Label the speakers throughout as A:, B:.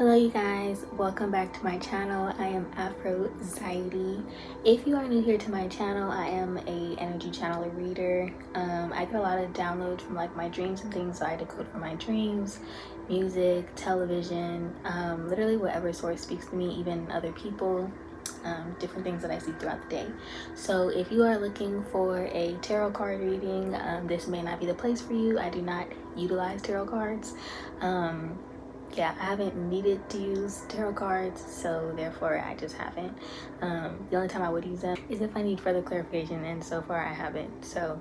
A: Hello you guys, welcome back to my channel. I am Aphrodite. If you are new here to my channel, I am a energy channeler reader. I get a lot of downloads from like my dreams and things, so I decode from my dreams, music, television, literally whatever source speaks to me, even other people, different things that I see throughout the day. So if you are looking for a tarot card reading, this may not be the place for you. I do not utilize tarot cards. Yeah, I haven't needed to use tarot cards, so therefore I just haven't. The only time I would use them is if I need further clarification, and so far I haven't. So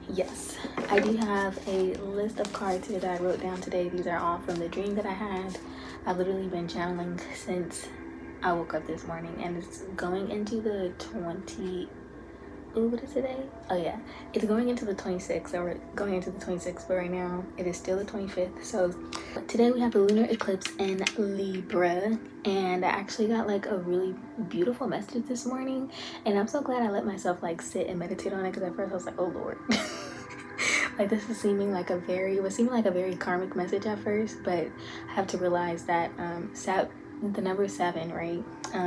A: yes, I do have a list of cards here that I wrote down today. These are all from the dream that I had. I've literally been channeling since I woke up this morning, and it's going into the what is today? Oh yeah, it's going into the 26th, or we're going into the 26th, but right now it is still the 25th. So today we have the lunar eclipse in Libra, and I actually got like a really beautiful message this morning, and I'm so glad I let myself like sit and meditate on it, because at first I was like, oh Lord. Like this is seeming like it was seeming like a very karmic message at first, but I have to realize that the number 7, right?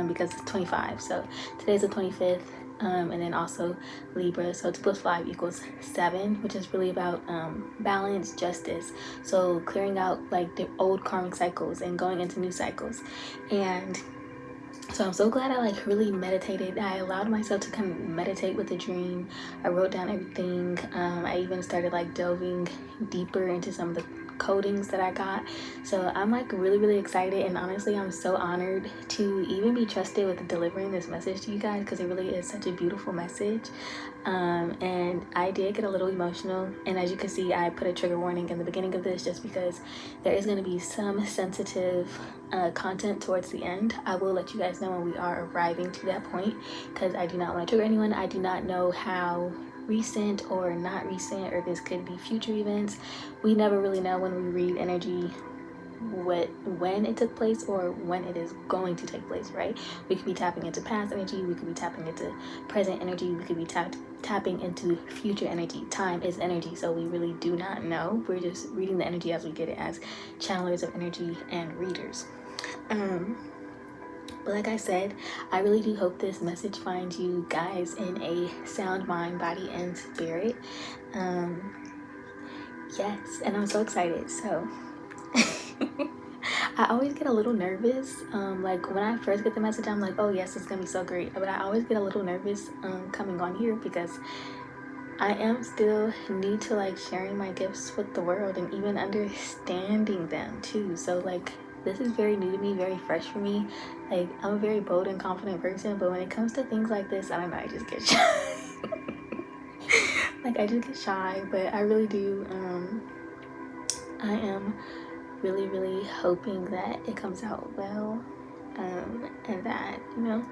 A: Because it's 25, so today's the 25th. And then also Libra, so 2 plus 5 equals 7, which is really about balance, justice, so clearing out like the old karmic cycles and going into new cycles. And so I'm so glad I like really meditated. I allowed myself to kind of meditate with the dream. I wrote down everything. I even started like delving deeper into some of the codings that I got. So I'm like really excited, and honestly I'm so honored to even be trusted with delivering this message to you guys, because it really is such a beautiful message. And I did get a little emotional, and as you can see I put a trigger warning in the beginning of this just because there is going to be some sensitive content towards the end. I will let you guys know when we are arriving to that point, because I do not want to trigger anyone. I do not know how recent or not recent, or this could be future events. We never really know when we read energy when it took place or when it is going to take place, right? We could be tapping into past energy, we could be tapping into present energy, we could be tapping into future energy. Time is energy, so we really do not know. We're just reading the energy as we get it, as channelers of energy and readers. But like I said, I really do hope this message finds you guys in a sound mind, body, and spirit. Yes, and I'm so excited. So I always get a little nervous. Like when I first get the message, I'm like, oh yes, it's gonna be so great. But I always get a little nervous coming on here, because I am still new to like sharing my gifts with the world and even understanding them too. So like this is very new to me, very fresh for me. Like I'm a very bold and confident person, but when it comes to things like this, I don't know, I just get shy. Like I just get shy, but I really do. I am really hoping that it comes out well, and that, you know,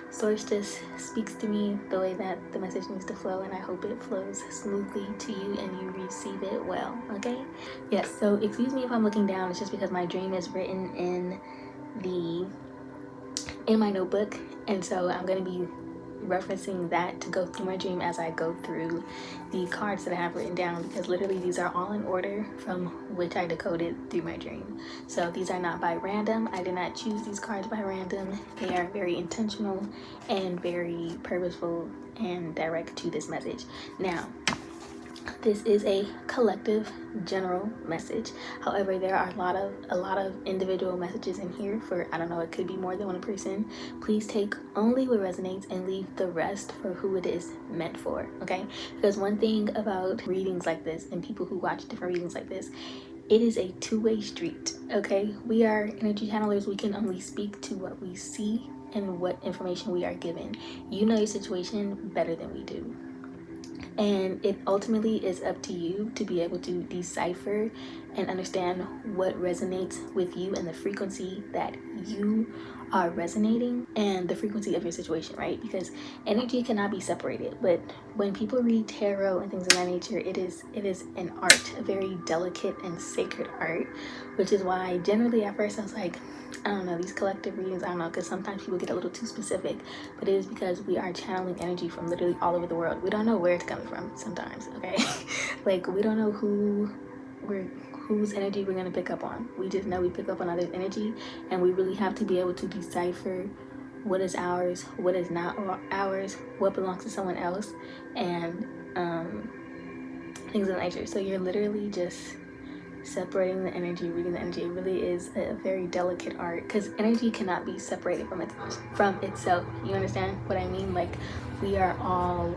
A: source just speaks to me the way that the message needs to flow, and I hope it flows smoothly to you and you receive it well. Okay, yes, so excuse me if I'm looking down. It's just because my dream is written in my notebook, and so I'm going to be referencing that to go through my dream as I go through the cards that I have written down, because literally these are all in order from which I decoded through my dream. So these are not by random. I did not choose these cards by random. They are very intentional and very purposeful and direct to this message. Now, this is a collective general message. However, there are a lot of individual messages in here for, I don't know, it could be more than one person. Please take only what resonates and leave the rest for who it is meant for, okay? Because one thing about readings like this and people who watch different readings like this, it is a two-way street, okay? We are energy channelers. We can only speak to what we see and what information we are given. You know your situation better than we do. And it ultimately is up to you to be able to decipher and understand what resonates with you and the frequency that you are resonating and the frequency of your situation, right? Because energy cannot be separated. But when people read tarot and things of that nature, it is an art, a very delicate and sacred art, which is why generally at first I was like, I don't know, these collective readings, I don't know, because sometimes people get a little too specific, but it is because we are channeling energy from literally all over the world. We don't know where it's coming from sometimes, okay? Like we don't know who whose energy we're going to pick up on. We just know we pick up on others' energy, and we really have to be able to decipher what is ours, what is not ours, what belongs to someone else, and things of that nature. So you're literally just separating the energy, reading the energy. It really is a very delicate art, because energy cannot be separated from itself. You understand what I mean? Like, we are all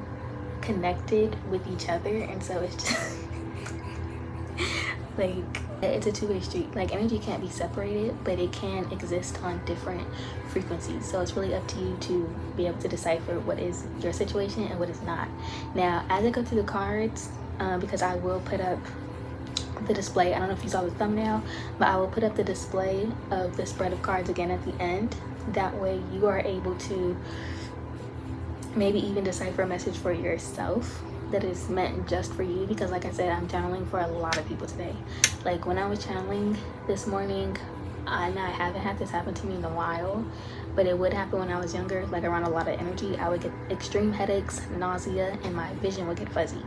A: connected with each other, and so it's just like, it's a two-way street. Like, energy can't be separated, but it can exist on different frequencies. So it's really up to you to be able to decipher what is your situation and what is not. Now, as I go through the cards, because I will put up the display, I don't know if you saw the thumbnail, but I will put up the display of the spread of cards again at the end. That way you are able to maybe even decipher a message for yourself that is meant just for you, because like I said, I'm channeling for a lot of people today. Like, when I was channeling this morning, I haven't had this happen to me in a while, but it would happen when I was younger, like around a lot of energy. I would get extreme headaches, nausea, and my vision would get fuzzy.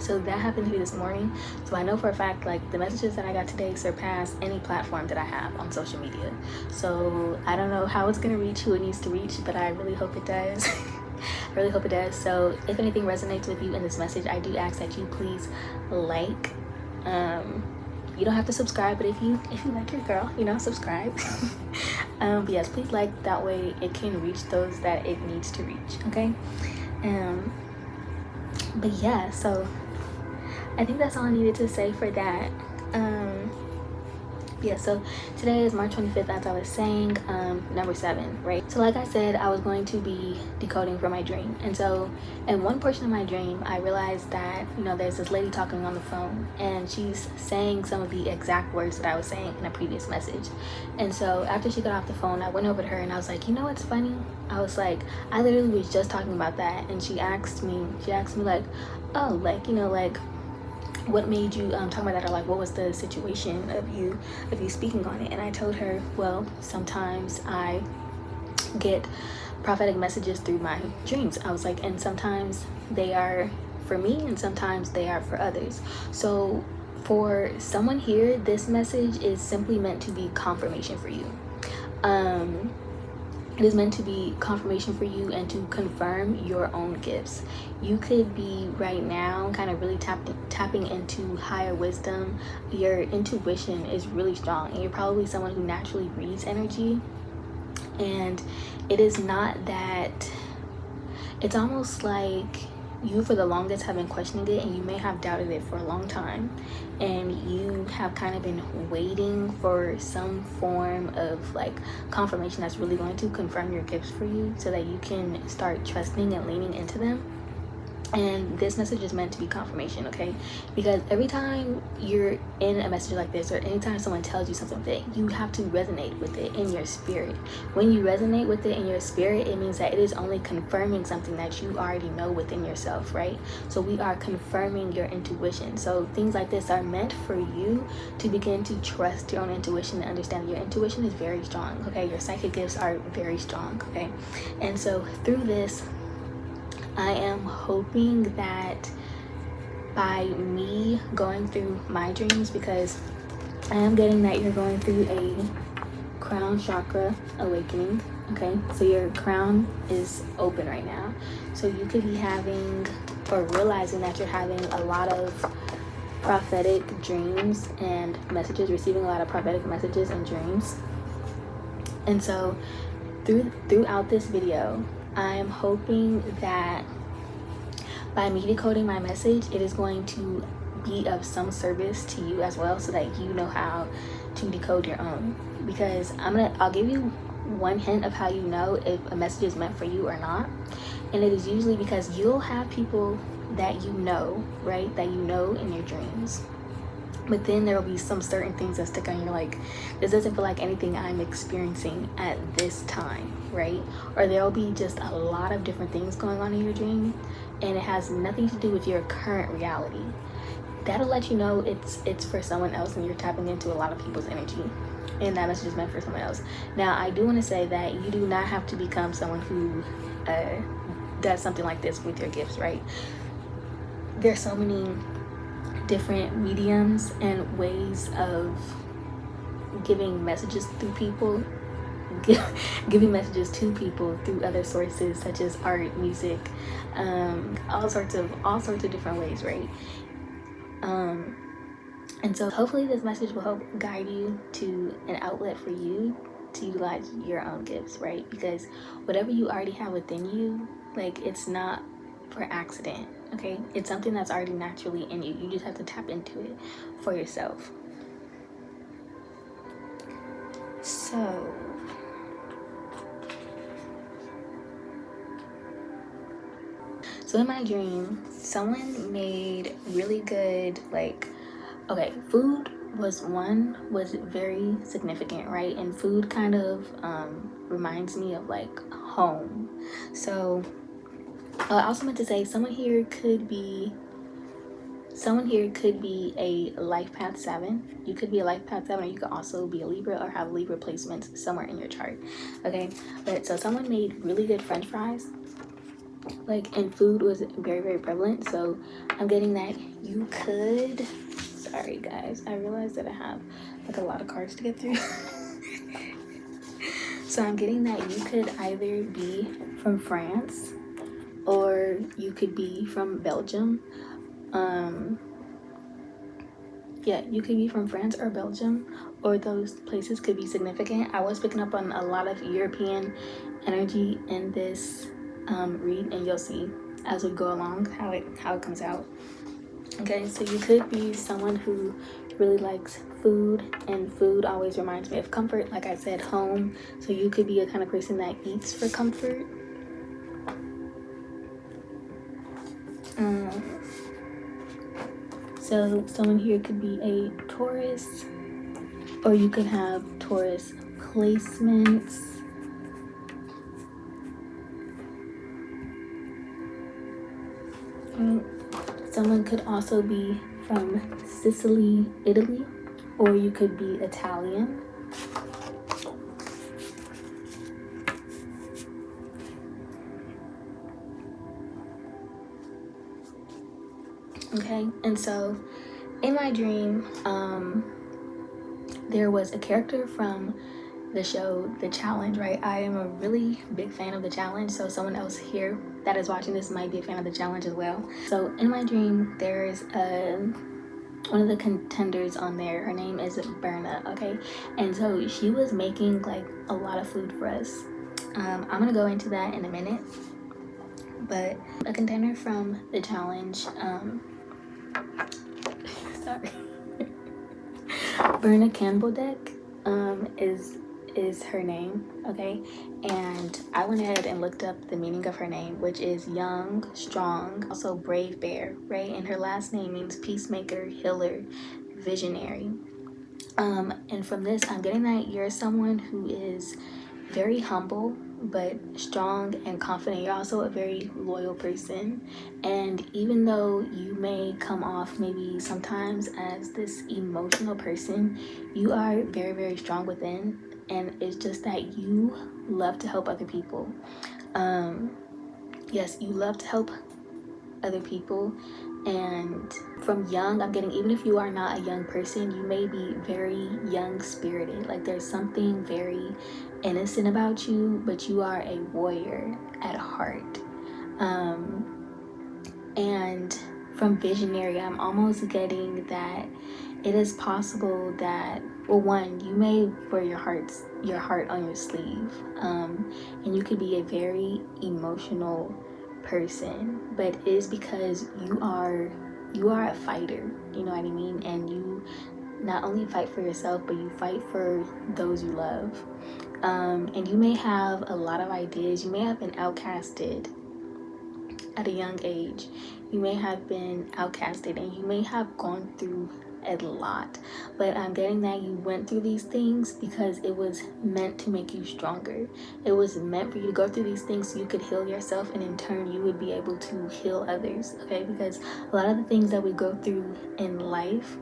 A: So that happened to me this morning. So I know for a fact, like, the messages that I got today surpass any platform that I have on social media. So I don't know how it's gonna reach who it needs to reach, but I really hope it does. I really hope it does. So if anything resonates with you in this message, I do ask that you please like. You don't have to subscribe, but if you like your girl, subscribe. But yes, please like. That way it can reach those that it needs to reach. Okay. But yeah, so I think that's all I needed to say for that. Yeah, so today is March 25th, as I was saying, number 7, right? So like I said, I was going to be decoding for my dream. And so in one portion of my dream, I realized that, there's this lady talking on the phone, and she's saying some of the exact words that I was saying in a previous message. And so after she got off the phone, I went over to her and I was like, what's funny? I was like, I literally was just talking about that. And she asked me like, oh, like, what made you talk about that, or like, what was the situation of you speaking on it? And I told her, well, sometimes I get prophetic messages through my dreams. I was like, and sometimes they are for me and sometimes they are for others. So for someone here, this message is simply meant to be confirmation for you. It is meant to be confirmation for you and to confirm your own gifts. You could be right now kind of really tapping into higher wisdom. Your intuition is really strong, and you're probably someone who naturally reads energy. And it is not that, it's almost like you for the longest have been questioning it, and you may have doubted it for a long time, and you have kind of been waiting for some form of like confirmation that's really going to confirm your gifts for you, so that you can start trusting and leaning into them. And this message is meant to be confirmation, okay? Because every time you're in a message like this, or anytime someone tells you something, you have to resonate with it in your spirit. When you resonate with it in your spirit, it means that it is only confirming something that you already know within yourself, right? So we are confirming your intuition. So things like this are meant for you to begin to trust your own intuition and understand that your intuition is very strong, okay? Your psychic gifts are very strong, okay? And so through this, I am hoping that by me going through my dreams, because I am getting that you're going through a crown chakra awakening, okay? So your crown is open right now. So you could be having, or realizing that you're having a lot of prophetic dreams and messages, receiving a lot of prophetic messages and dreams. And so throughout this video, I'm hoping that by me decoding my message, it is going to be of some service to you as well, so that you know how to decode your own. Because I'll give you one hint of how you know if a message is meant for you or not. And it is usually because you'll have people that you know, right, that you know in your dreams. But then there will be some certain things that stick out, and you're like, this doesn't feel like anything I'm experiencing at this time, right? Or there will be just a lot of different things going on in your dream, and it has nothing to do with your current reality. That'll let you know it's for someone else, and you're tapping into a lot of people's energy, and that message is meant for someone else. Now, I do want to say that you do not have to become someone who does something like this with your gifts, right? There's so many different mediums and ways of giving messages through people, giving messages to people through other sources such as art, music, all sorts of different ways, right? And so hopefully this message will help guide you to an outlet for you to utilize your own gifts, right? Because whatever you already have within you, like, it's not for accident, okay? It's something that's already naturally in you. You just have to tap into it for yourself. So in my dream, someone made really good, like, okay, food was very significant, right? And food kind of reminds me of like home. So I also meant to say someone here could be a life path 7. You could be a life path 7, or you could also be a Libra or have Libra placements somewhere in your chart. Okay, but so someone made really good French fries, like, and food was very, very prevalent. So I'm getting that you could, sorry guys, I realized that I have like a lot of cards to get through. So I'm getting that you could either be from France or you could be from Belgium. Yeah, you could be from France or Belgium, or those places could be significant. I was picking up on a lot of European energy in this read, and you'll see as we go along how it comes out. Okay, so you could be someone who really likes food, and food always reminds me of comfort. Like I said, home. So you could be a kind of person that eats for comfort. So someone here could be a Taurus, or you could have Taurus placements. Someone could also be from Sicily, Italy, or you could be Italian. Okay, and so in my dream, there was a character from the show The Challenge, right? I am a really big fan of The Challenge, so someone else here that is watching this might be a fan of The Challenge as well. So in my dream, there's one of the contenders on there. Her name is Berna, okay? And so she was making like a lot of food for us. I'm gonna go into that in a minute. But a contender from The Challenge, sorry. Berna Canbodeck is her name, okay? And I went ahead and looked up the meaning of her name, which is young, strong, also brave bear, right? And her last name means peacemaker, healer, visionary. And from this, I'm getting that you're someone who is very humble but strong and confident. You're also a very loyal person, and even though you may come off maybe sometimes as this emotional person, you are very, very strong within, and it's just that you love to help other people. Yes, you love to help other people. And from young, I'm getting, even if you are not a young person, you may be very young spirited. Like, there's something very innocent about you, but you are a warrior at heart. And from visionary, I'm almost getting that it is possible that, well, one, you may wear your heart on your sleeve, and you could be a very emotional person, but it is because you are a fighter, you know what I mean? And you not only fight for yourself, but you fight for those you love. And you may have a lot of ideas. You may have been outcasted at a young age. You may have been outcasted, and you may have gone through a lot, but I'm getting that you went through these things because it was meant to make you stronger. It was meant for you to go through these things so you could heal yourself, and in turn you would be able to heal others, okay? Because a lot of the things that we go through in life,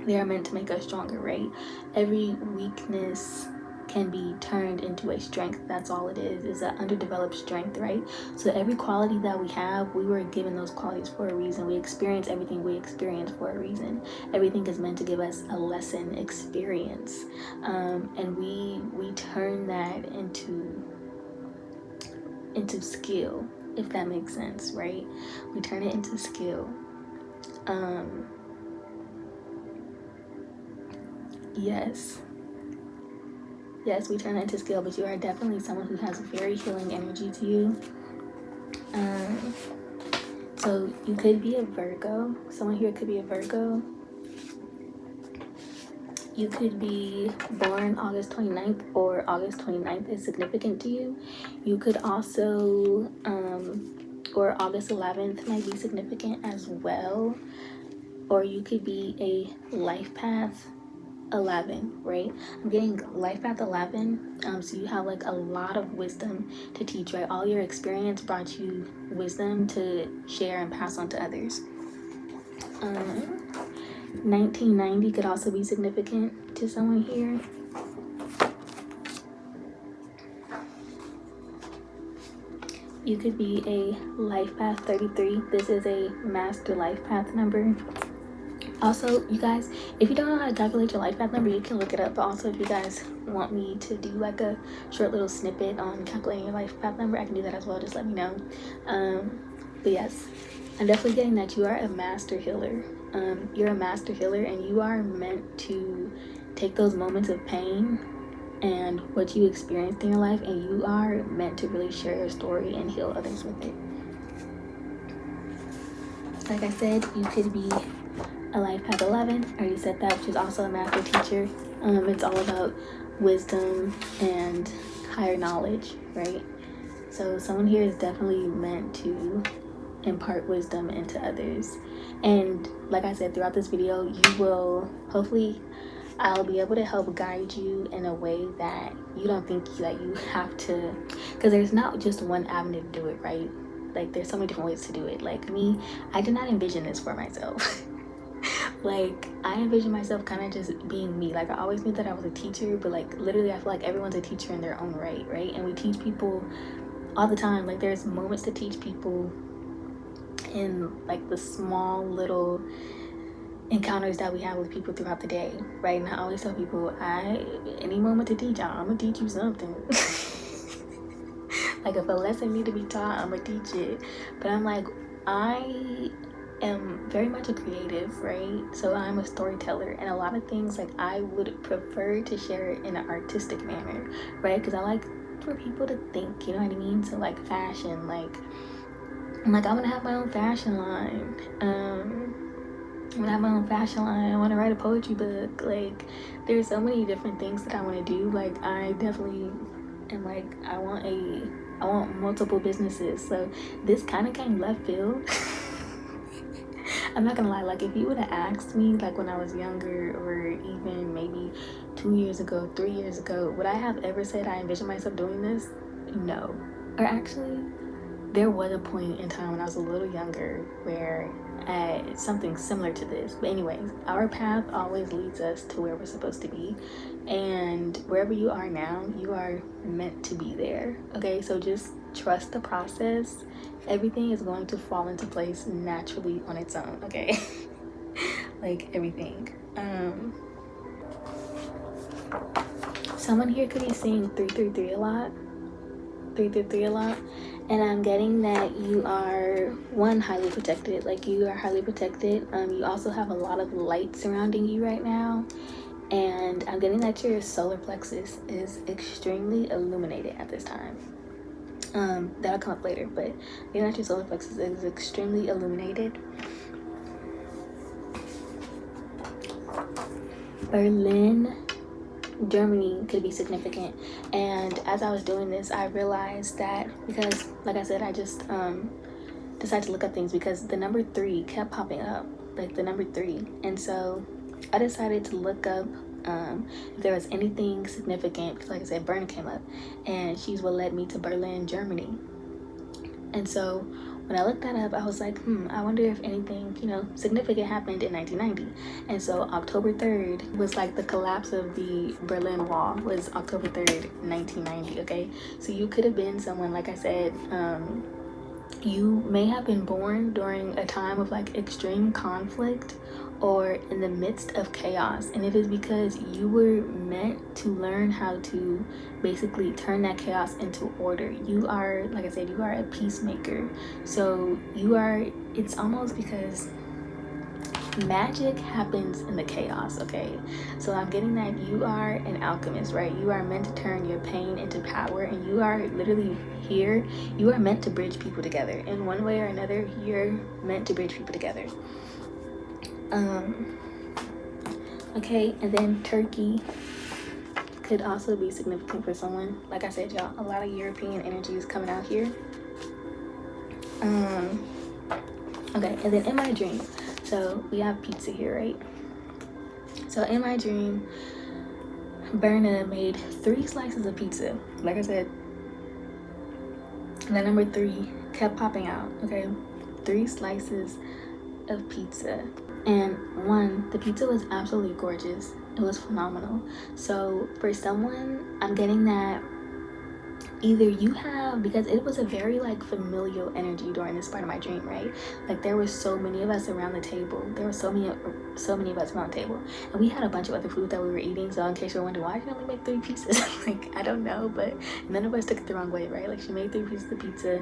A: they are meant to make us stronger, right? Every weakness can be turned into a strength. That's all it is an underdeveloped strength, right? So every quality that we have, we were given those qualities for a reason. We experience everything we experience for a reason. Everything is meant to give us a lesson experience, and we turn that into skill, if that makes sense, right? We turn it into skill. Yes, we turn it into skill, but you are definitely someone who has very healing energy to you. So you could be a Virgo. Someone here could be a Virgo. You could be born August 29th, or August 29th is significant to you. You could also, or August 11th might be significant as well. Or you could be a life path 11, right? I'm getting life path 11. So you have like a lot of wisdom to teach, right? All your experience brought you wisdom to share and pass on to others. 1990 could also be significant to someone here. You could be a life path 33. This is a master life path number. Also, you guys, if you don't know how to calculate your life path number, you can look it up. But also, if you guys want me to do like a short little snippet on calculating your life path number, I can do that as well. Just let me know. But yes, I'm definitely getting that you are a master healer. You're a master healer, and you are meant to take those moments of pain and what you experienced in your life, and you are meant to really share your story and heal others with it. Like I said, you could be a life path 11. I already said that, which is also a master teacher. It's all about wisdom and higher knowledge, right? So someone here is definitely meant to impart wisdom into others. And like I said, throughout this video, you will, hopefully, I'll be able to help guide you in a way that you don't think that you have to, because there's not just one avenue to do it, right? Like, there's so many different ways to do it. Like me, I did not envision this for myself. Like, I envision myself kind of just being me. Like, I always knew that I was a teacher, but like literally I feel like everyone's a teacher in their own right, right? And we teach people all the time. Like, there's moments to teach people in like the small little encounters that we have with people throughout the day, right? And I always tell people, any moment to teach, I'm gonna teach you something. Like, if a lesson need to be taught, I'm gonna teach it. But I'm like, I am very much a creative, right? So I'm a storyteller, and a lot of things, like, I would prefer to share it in an artistic manner, right? Because I like for people to think, you know what I mean? So like fashion, like, I'm gonna have my own fashion line. I'm gonna have my own fashion line. I want to write a poetry book. Like, there's so many different things that I want to do. Like, I definitely am like, I want multiple businesses. So this kind of came left field. I'm not gonna lie, like, if you would have asked me like when I was younger, or even maybe 2 years ago, 3 years ago, would I have ever said I envision myself doing this? No. Or actually, there was a point in time when I was a little younger where something similar to this. But anyways, our path always leads us to where we're supposed to be, and wherever you are now, you are meant to be there. Okay, so just trust the process. Everything is going to fall into place naturally on its own, okay? Like, everything. Someone here could be seeing 333 a lot. 333 a lot. And I'm getting that you are, one, highly protected. Like, you are highly protected. You also have a lot of light surrounding you right now. And I'm getting that your solar plexus is extremely illuminated at this time. That'll come up later, but I'm getting that your solar plexus is extremely illuminated. Berlin, Germany could be significant. And as I was doing this, I realized that, because like I said, I just decided to look up things because the number 3 kept popping up, like the number 3. And so I decided to look up if there was anything significant, because like I said, Berlin came up, and she's what led me to Berlin, Germany. And so when I looked that up, I was like, I wonder if anything, you know, significant happened in 1990. And so October 3rd was like the collapse of the Berlin Wall was October 3rd, 1990. Okay, so you could have been someone, like I said, you may have been born during a time of like extreme conflict or in the midst of chaos, and it is because you were meant to learn how to basically turn that chaos into order. You are, like I said, you are a peacemaker. So you are, it's almost because magic happens in the chaos. Okay, so I'm getting that you are an alchemist, right? You are meant to turn your pain into power, and you are literally here, you are meant to bridge people together in one way or another. You're meant to bridge people together. Okay, and then Turkey could also be significant for someone. Like I said, y'all, a lot of European energy is coming out here. Okay, and then in my dream, so we have pizza here, right? So in my dream, Berna made 3 slices of pizza. Like I said, the number 3 kept popping out. Okay, 3 slices of pizza. And one, the pizza was absolutely gorgeous. It was phenomenal. So for someone, I'm getting that either you have, because it was a very like familial energy during this part of my dream, right? Like there were so many of us around the table. There were so many of us around the table, and we had a bunch of other food that we were eating. So in case you're wondering, why did you only make 3 pieces? Like, I don't know, but none of us took it the wrong way, right? Like she made 3 pieces of pizza.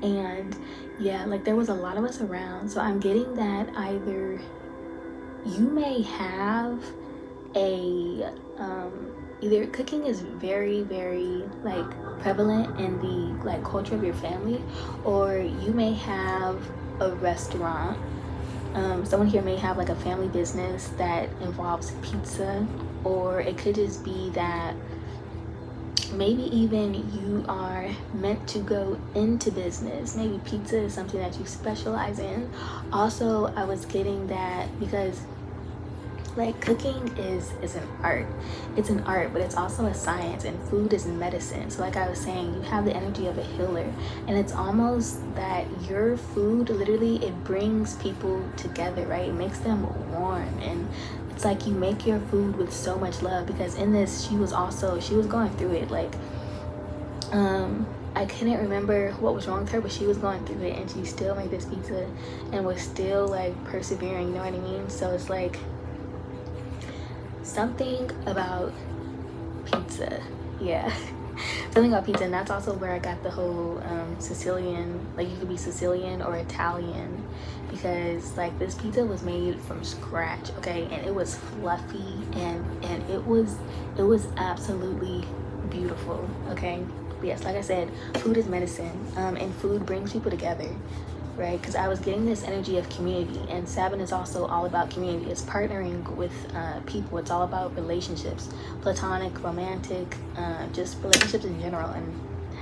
A: And yeah, like there was a lot of us around. So I'm getting that either you may have a either cooking is very, very like prevalent in the like culture of your family, or you may have a restaurant. Someone here may have like a family business that involves pizza, or it could just be that maybe even you are meant to go into business. Maybe pizza is something that you specialize in. Also, I was getting that because like cooking is an art. It's an art, but it's also a science, and food is medicine. So like I was saying, you have the energy of a healer, and it's almost that your food literally, it brings people together, right? It makes them warm, and it's like you make your food with so much love, because in this she was going through it. Like I couldn't remember what was wrong with her, but she was going through it, and she still made this pizza and was still like persevering, you know what I mean? So it's like something about pizza, yeah. Something about pizza, and that's also where I got the whole Sicilian, like you could be Sicilian or Italian, because like this pizza was made from scratch, okay, and it was fluffy, and it was absolutely beautiful, okay. But yes, like I said, food is medicine, and food brings people together, right? Because I was getting this energy of community, and Sabin is also all about community. It's partnering with people. It's all about relationships, platonic, romantic, just relationships in general, and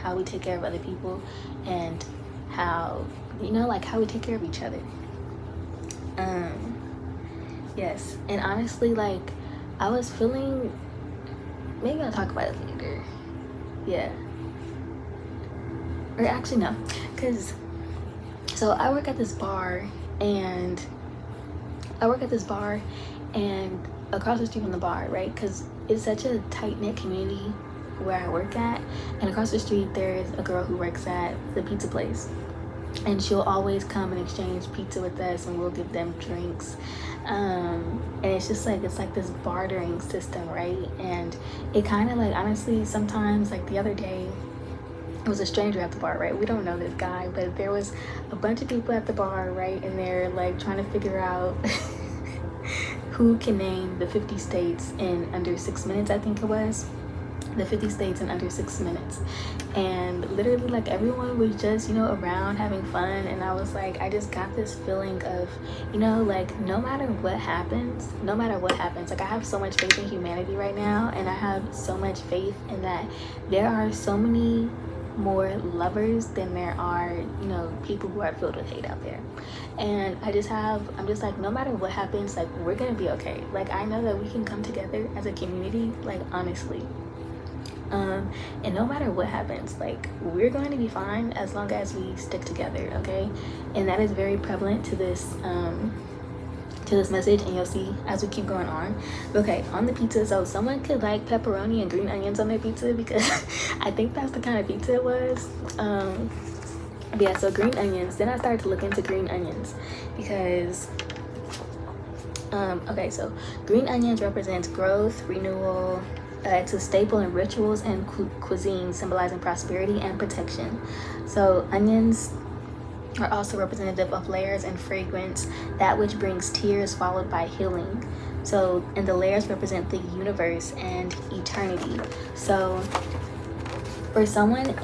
A: how we take care of other people, and how, you know, like how we take care of each other. Yes, and honestly, like I was feeling, maybe I'll talk about it later. Yeah, or actually no, because so I work at this bar, and across the street from the bar, right? Because it's such a tight-knit community where I work at, and across the street there's a girl who works at the pizza place, and she'll always come and exchange pizza with us, and we'll give them drinks. And it's just like, it's like this bartering system, right? And it kind of like, honestly, sometimes, like the other day, it was a stranger at the bar, right? We don't know this guy, but there was a bunch of people at the bar, right? And they're like trying to figure out who can name the 50 states in under 6 minutes, I think it was. The 50 states in under 6 minutes. And literally like everyone was just, you know, around having fun. And I was like, I just got this feeling of, you know, like no matter what happens, like I have so much faith in humanity right now, and I have so much faith in that there are so many more lovers than there are, you know, people who are filled with hate out there. And I'm just like, no matter what happens, like we're gonna be okay. Like I know that we can come together as a community, like honestly. And no matter what happens, like, we're going to be fine as long as we stick together, okay? And that is very prevalent to this message, and you'll see as we keep going on. Okay, on the pizza, so someone could like pepperoni and green onions on their pizza, because I think that's the kind of pizza it was. Yeah, so green onions. Then I started to look into green onions because okay, so green onions represents growth, renewal. It's a staple in rituals and cuisine, symbolizing prosperity and protection. So onions are also representative of layers and fragrance, that which brings tears followed by healing. So, and the layers represent the universe and eternity. So, for someone,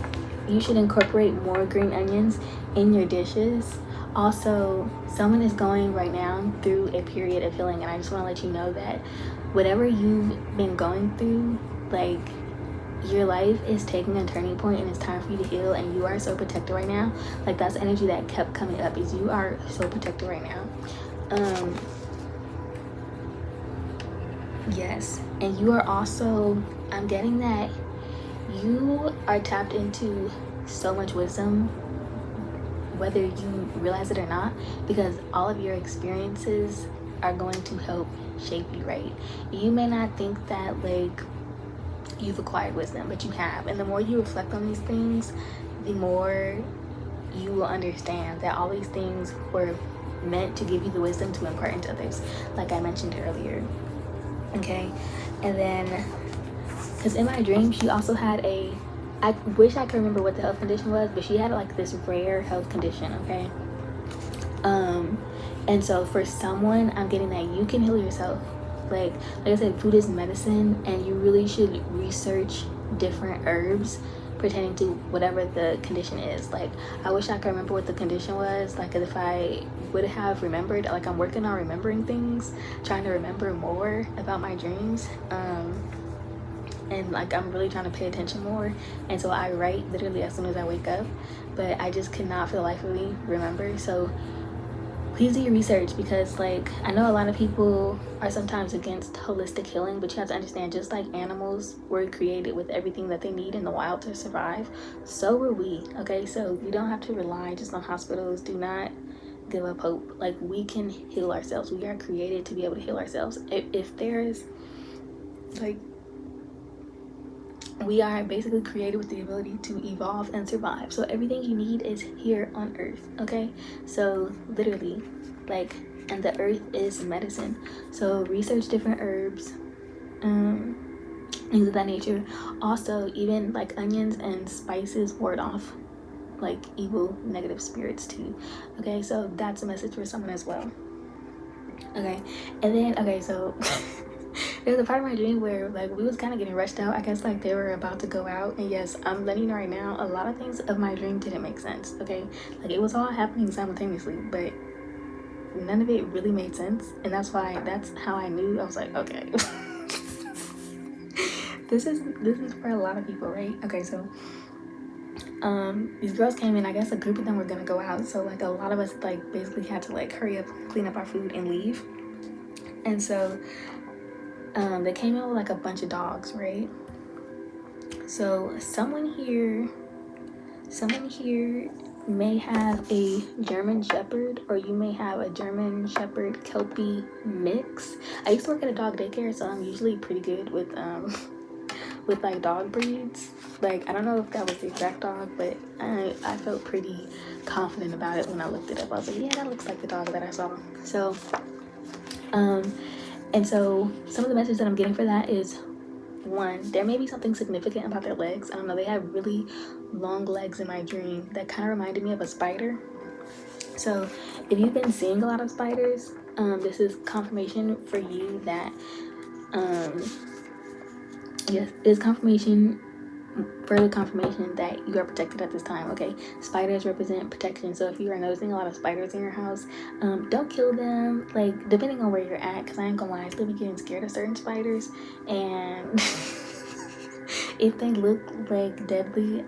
A: you should incorporate more green onions in your dishes. Also, someone is going right now through a period of healing, and I just want to let you know that whatever you've been going through, like, your life is taking a turning point and it's time for you to heal, and you are so protected right now. Like, that's the energy that kept coming up, is you are so protected right now. Yes, and you are also, I'm getting that you are tapped into so much wisdom, whether you realize it or not, because all of your experiences are going to help shape you, right? You may not think that, like, you've acquired wisdom, but you have. And the more you reflect on these things, the more you will understand that all these things were meant to give you the wisdom to impart into others, like I mentioned earlier. Okay, and then, because in my dream, she also had I wish I could remember what the health condition was, but she had like this rare health condition, okay? And so for someone, I'm getting that you can heal yourself. Like I said, food is medicine, and you really should research different herbs pertaining to whatever the condition is. Like, I wish I could remember what the condition was. Like, if I would have remembered, like, I'm working on remembering things, trying to remember more about my dreams. And like, I'm really trying to pay attention more, and so I write literally as soon as I wake up, but I just cannot for the life of me remember. So please do your research, because like, I know a lot of people are sometimes against holistic healing, but you have to understand, just like animals were created with everything that they need in the wild to survive, so were we, okay? So you don't have to rely just on hospitals. Do not give up hope. Like, we can heal ourselves. We are created to be able to heal ourselves. If there's like, we are basically created with the ability to evolve and survive. So everything you need is here on earth, okay? So literally, like, and the earth is medicine. So research different herbs, things of that nature. Also, even like onions and spices ward off like evil, negative spirits too, okay? So that's a message for someone as well, okay? And then, okay, so there's a part of my dream where like we was kind of getting rushed out. I guess like they were about to go out, and yes, I'm letting you know right now, a lot of things of my dream didn't make sense, okay? Like, it was all happening simultaneously, but none of it really made sense, and that's how I knew. I was like, okay. this is for a lot of people, right? Okay, so these girls came in. I guess a group of them were gonna go out, so like a lot of us like basically had to like hurry up, clean up our food, and leave. And so they came in with like a bunch of dogs, right? So someone here may have a German Shepherd, or you may have a German Shepherd Kelpie mix. I used to work at a dog daycare, so I'm usually pretty good with like dog breeds. Like, I don't know if that was the exact dog, but I felt pretty confident about it when I looked it up. I was like, yeah, that looks like the dog that I saw. So and so some of the messages that I'm getting for that is, one, there may be something significant about their legs. I don't know, they have really long legs in my dream that kind of reminded me of a spider. So if you've been seeing a lot of spiders, this is confirmation for you that yes, it's further confirmation that you are protected at this time, okay? Spiders represent protection, so if you are noticing a lot of spiders in your house, don't kill them, like, depending on where you're at, because I ain't gonna lie, I still be getting scared of certain spiders, and if they look like deadly,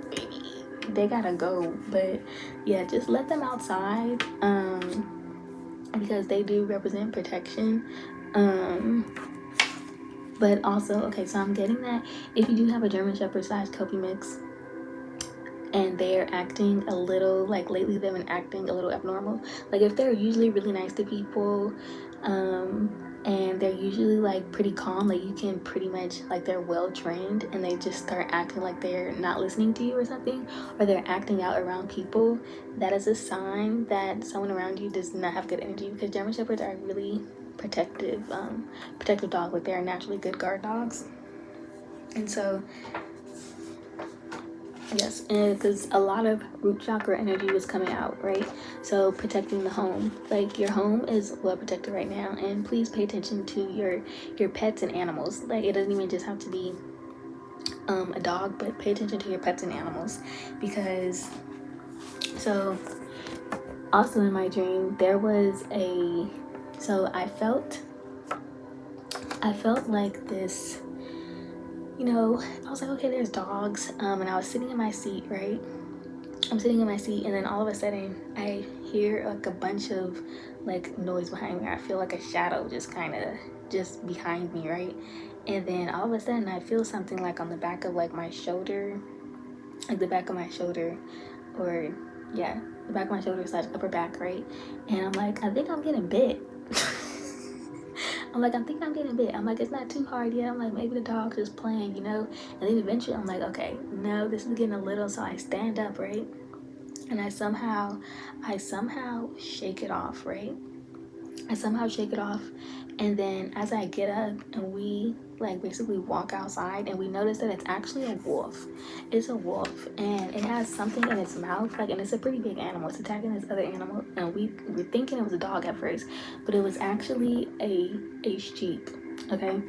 A: baby, they gotta go. But yeah, just let them outside, because they do represent protection. But also, okay, so I'm getting that if you do have a German Shepherd / Kelpie mix and they're acting a little, like lately they've been acting a little abnormal, like if they're usually really nice to people, and they're usually like pretty calm, like you can pretty much, like they're well trained, and they just start acting like they're not listening to you or something, or they're acting out around people, that is a sign that someone around you does not have good energy, because German Shepherds are really protective dog, like they're naturally good guard dogs. And so yes, and because a lot of root chakra energy was coming out, right? So protecting the home, like your home is well protected right now, and please pay attention to your pets and animals. Like it doesn't even just have to be a dog, but pay attention to your pets and animals, because so also in my dream there was a, so I felt like this, you know, I was like, okay, there's dogs, and I was sitting in my seat, right? I'm sitting in my seat, and then all of a sudden I hear like a bunch of like noise behind me. I feel like a shadow just kind of just behind me, right? And then all of a sudden I feel something like on the back of like my shoulder, like the back of my shoulder, or yeah, the back of my shoulder / upper back, right? And I'm like, I think I'm getting bit. I'm like, I think I'm getting bit. I'm like, it's not too hard yet. I'm like, maybe the dog's just playing, you know? And then eventually I'm like, okay, no, this is getting a little, so I stand up, right? And I somehow shake it off, right? I somehow shake it off. And then as I get up and we like basically walk outside, and we notice that it's actually a wolf. It's a wolf, and it has something in its mouth, like, and it's a pretty big animal. It's attacking this other animal, and we were thinking it was a dog at first, but it was actually a sheep. Okay.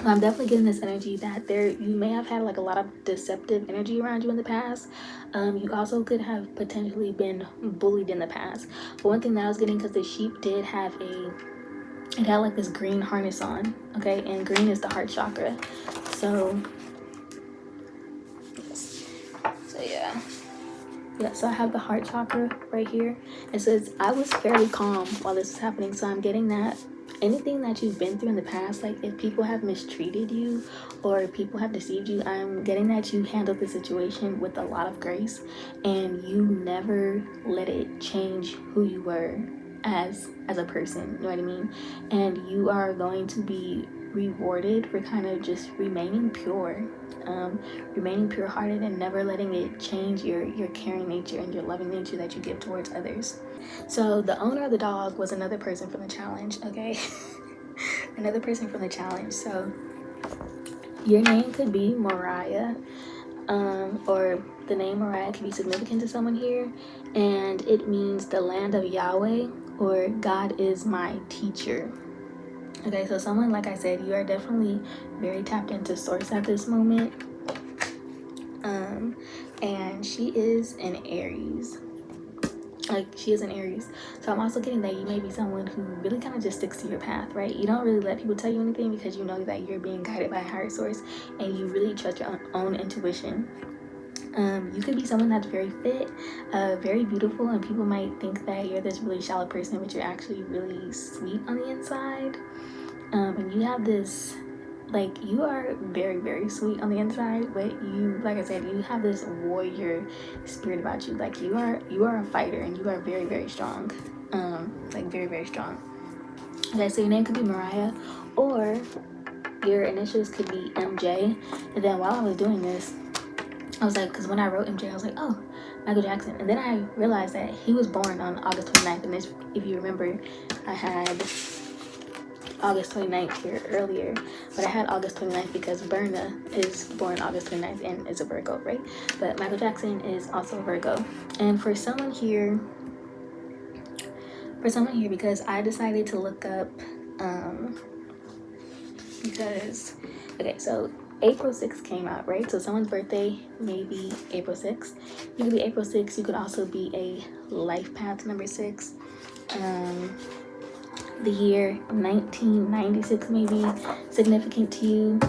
A: I'm definitely getting this energy that there, you may have had like a lot of deceptive energy around you in the past. You also could have potentially been bullied in the past. But one thing that I was getting, because the sheep did have it had like this green harness on, okay, and green is the heart chakra. So yeah, so I have the heart chakra right here. It says I was fairly calm while this was happening, so I'm getting that anything that you've been through in the past, like if people have mistreated you or people have deceived you, I'm getting that you handled the situation with a lot of grace, and you never let it change who you were as a person, you know what I mean? And you are going to be rewarded for kind of just remaining pure, remaining pure-hearted, and never letting it change your caring nature and your loving nature that you give towards others. So the owner of the dog was another person from the challenge, okay? Another person from the challenge. So your name could be Mariah, or the name Mariah could be significant to someone here, and it means the land of Yahweh, or God is my teacher. Okay, so someone, like I said, you are definitely very tapped into source at this moment. And she is an Aries. Like, she is an Aries. So I'm also getting that you may be someone who really kind of just sticks to your path, right? You don't really let people tell you anything, because you know that you're being guided by a higher source, and you really trust your own intuition. You could be someone that's very fit, very beautiful, and people might think that you're this really shallow person, but you're actually really sweet on the inside. And you have this, like, you are very, very sweet on the inside, but you, like I said, you have this warrior spirit about you. Like, you are a fighter, and you are very, very strong. Like, very, very strong. Okay, so your name could be Mariah, or your initials could be MJ. And then while I was doing this, I was like, because when I wrote MJ, I was like, oh, Michael Jackson. And then I realized that he was born on August 29th. And this, if you remember, I had August 29th here earlier, but I had August 29th because Berna is born August 29th and is a Virgo, right? But Michael Jackson is also a Virgo. And for someone here, because I decided to look up, because, okay, so April 6th came out, right? So someone's birthday may be April 6th. You could be April 6th. You could also be a life path number 6. The year 1996 may be significant to you.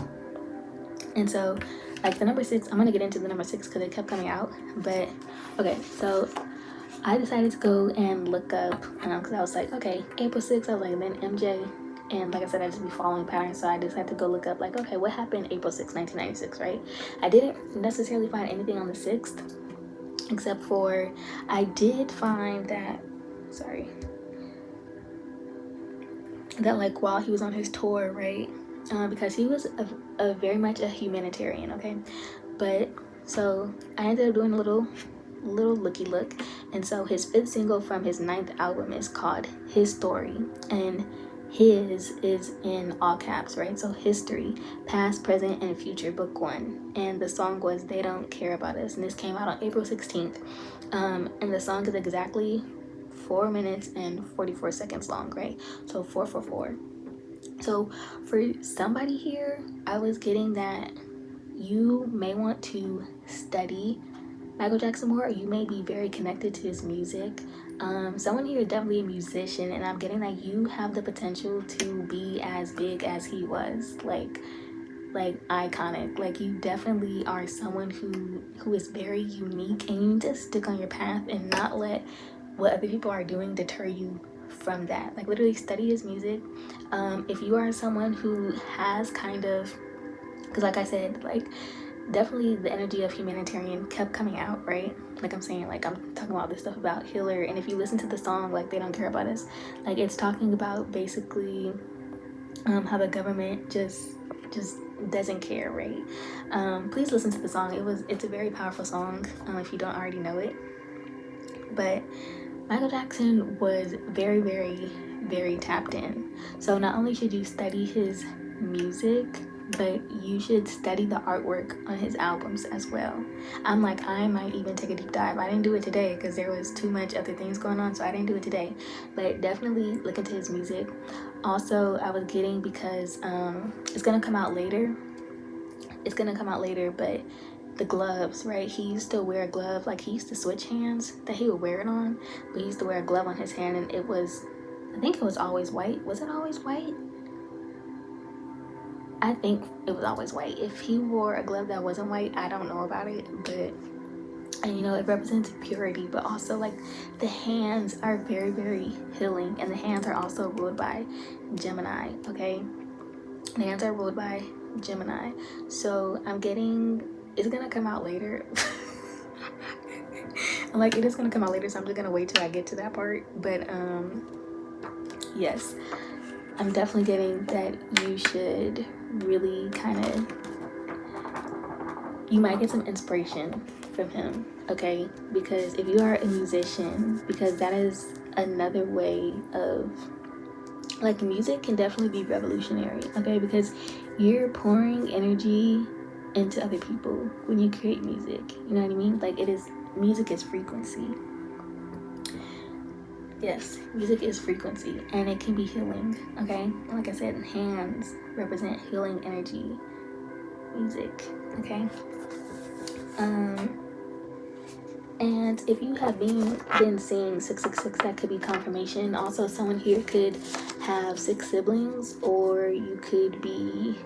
A: And so, like, the number 6, I'm going to get into the number 6 because it kept coming out. But, okay, so I decided to go and look up, because I was like, okay, April 6th, I was like, then MJ. and like I said, I just be following patterns. So I just had to go look up, like, okay, what happened April 6th, 1996, right? I didn't necessarily find anything on the 6th, except for I did find that, sorry, that like while he was on his tour, right? Because he was a very much a humanitarian, okay? But so I ended up doing a little looky look, and so his 5th single from his 9th album is called His Story, and his is in all caps, right? So history, past, present, and future, book 1, and the song was They Don't Care About Us, and this came out on April 16th. And the song is exactly 4 minutes and 44 seconds long, right? So 444. So for somebody here, I was getting that you may want to study Michael Jackson more, or you may be very connected to his music. Someone here is definitely a musician, and I'm getting that you have the potential to be as big as he was, like iconic. Like, you definitely are someone who is very unique, and you need to stick on your path and not let what other people are doing deter you from that. Like, literally study his music. If you are someone who has kind of, because like I said, like, definitely the energy of humanitarian kept coming out, right? Like I'm saying, like I'm talking about this stuff about Hiller, and if you listen to the song, like They Don't Care About Us, like it's talking about basically how the government just doesn't care, right? Please listen to the song. It's a very powerful song, if you don't already know it. But Michael Jackson was very, very, very tapped in. So not only should you study his music, but you should study the artwork on his albums as well. I might even take a deep dive. I didn't do it today because there was too much other things going on, so I didn't do it today. But definitely look into his music. Also, I was getting, because it's gonna come out later. But the gloves, right? He used to wear a glove, like he used to switch hands that he would wear it on, but he used to wear a glove on his hand, and I think it was always white. Was it always white? I think it was always white. If he wore a glove that wasn't white, I don't know about it, but, and it represents purity, but also like the hands are very, very healing, and the hands are also ruled by Gemini, okay? The hands are ruled by Gemini. So I'm getting, it's gonna come out later. I'm like, it is gonna come out later, so I'm just gonna wait till I get to that part. But yes, I'm definitely getting that you should really you might get some inspiration from him, okay? Because if you are a musician, because that is another way of, like, music can definitely be revolutionary, okay? Because you're pouring energy into other people when you create music, you know what I mean? Like, music is frequency. Yes, music is frequency, and it can be healing, okay? And like I said, hands represent healing energy. Music, okay? And if you have been seeing 666, that could be confirmation. Also, someone here could have 6 siblings, or you could be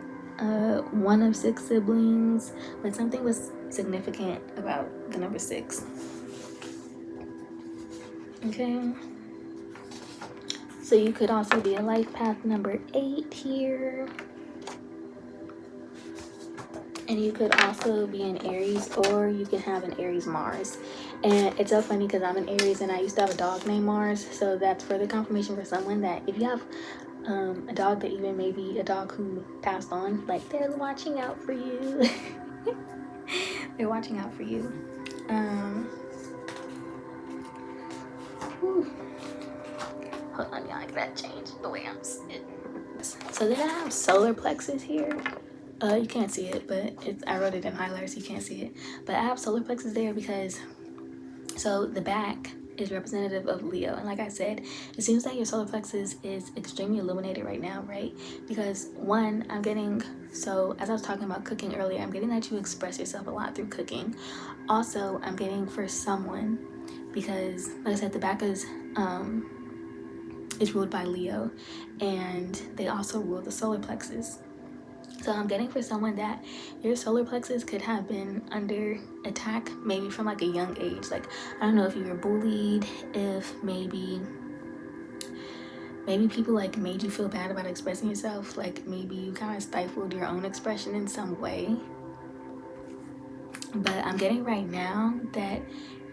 A: one of 6 siblings, but something was significant about the number 6. Okay. So you could also be a life path number 8 here. And you could also be an Aries, or you can have an Aries Mars. And it's so funny because I'm an Aries and I used to have a dog named Mars. So that's further confirmation for someone that if you have a dog that even maybe a dog who passed on, like, they're watching out for you. They're watching out for you. Hold on, y'all, I gotta change the way I'm sitting. So then I have solar plexus here. You can't see it, but I wrote it in highlighter so you can't see it. But I have solar plexus there because, so the back is representative of Leo. And like I said, it seems that your solar plexus is extremely illuminated right now, right? Because one, I'm getting, so as I was talking about cooking earlier, I'm getting that you express yourself a lot through cooking. Also, I'm getting for someone, because like I said, the back is ruled by Leo, and they also rule the solar plexus. So I'm getting for someone that your solar plexus could have been under attack, maybe from like a young age. Like, I don't know if you were bullied, if maybe maybe people like made you feel bad about expressing yourself, like maybe you kind of stifled your own expression in some way. But I'm getting right now that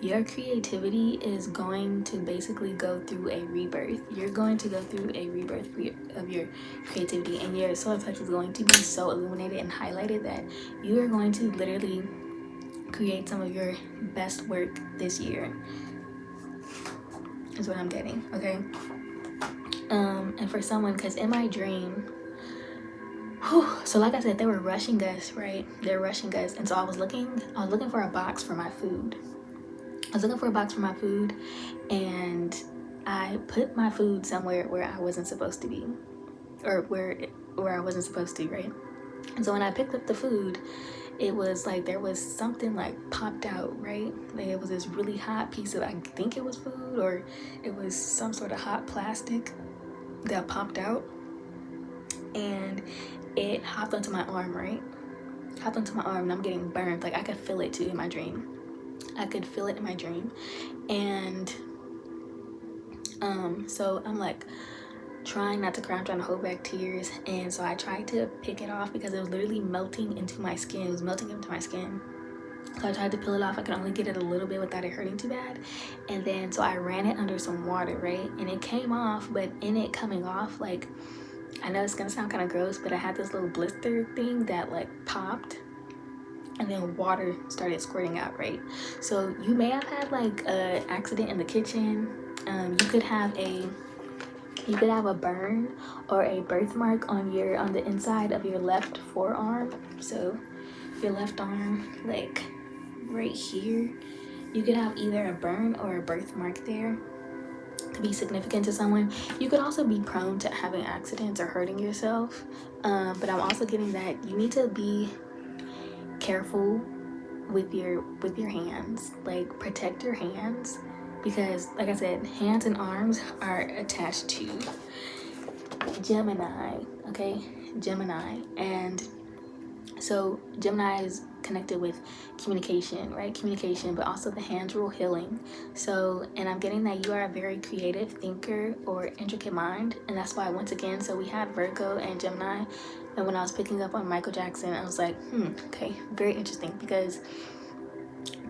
A: your creativity is going to basically go through a rebirth. You're going to go through a rebirth of your creativity, and your solar plexus is going to be so illuminated and highlighted that you are going to literally create some of your best work this year, is what I'm getting. Okay. And for someone, because in my dream, so like I said, they were rushing us, right? They're rushing us, and so I was looking for a box for my food. And I put my food somewhere where I wasn't supposed to be, or where I wasn't supposed to, right? And so when I picked up the food, it was like there was something like popped out, right? Like it was this really hot piece of, I think it was food, or it was some sort of hot plastic that popped out, and it hopped onto my arm, right? Hopped onto my arm, and I'm getting burned. Like I could feel it too in my dream. And so I'm like trying not to cry, I'm trying to hold back tears, and so I tried to pick it off because it was literally melting into my skin. So I tried to peel it off. I could only get it a little bit without it hurting too bad. And then so I ran it under some water, right? And it came off, but in it coming off, like, I know it's gonna sound kind of gross, but I had this little blister thing that like popped, and then water started squirting out, right? So you may have had like an accident in the kitchen. You could have a burn or a birthmark on the inside of your left forearm. So your left arm, like right here, you could have either a burn or a birthmark there. Could be significant to someone. You could also be prone to having accidents or hurting yourself. But I'm also getting that you need to be careful with your hands. Like, protect your hands, because like I said, hands and arms are attached to Gemini. Okay, Gemini. And so Gemini is connected with communication, right? Communication, but also the hands rule healing. So, and I'm getting that you are a very creative thinker or intricate mind, and that's why, once again, so we had Virgo and Gemini. And when I was picking up on Michael Jackson, I was like, okay, very interesting, because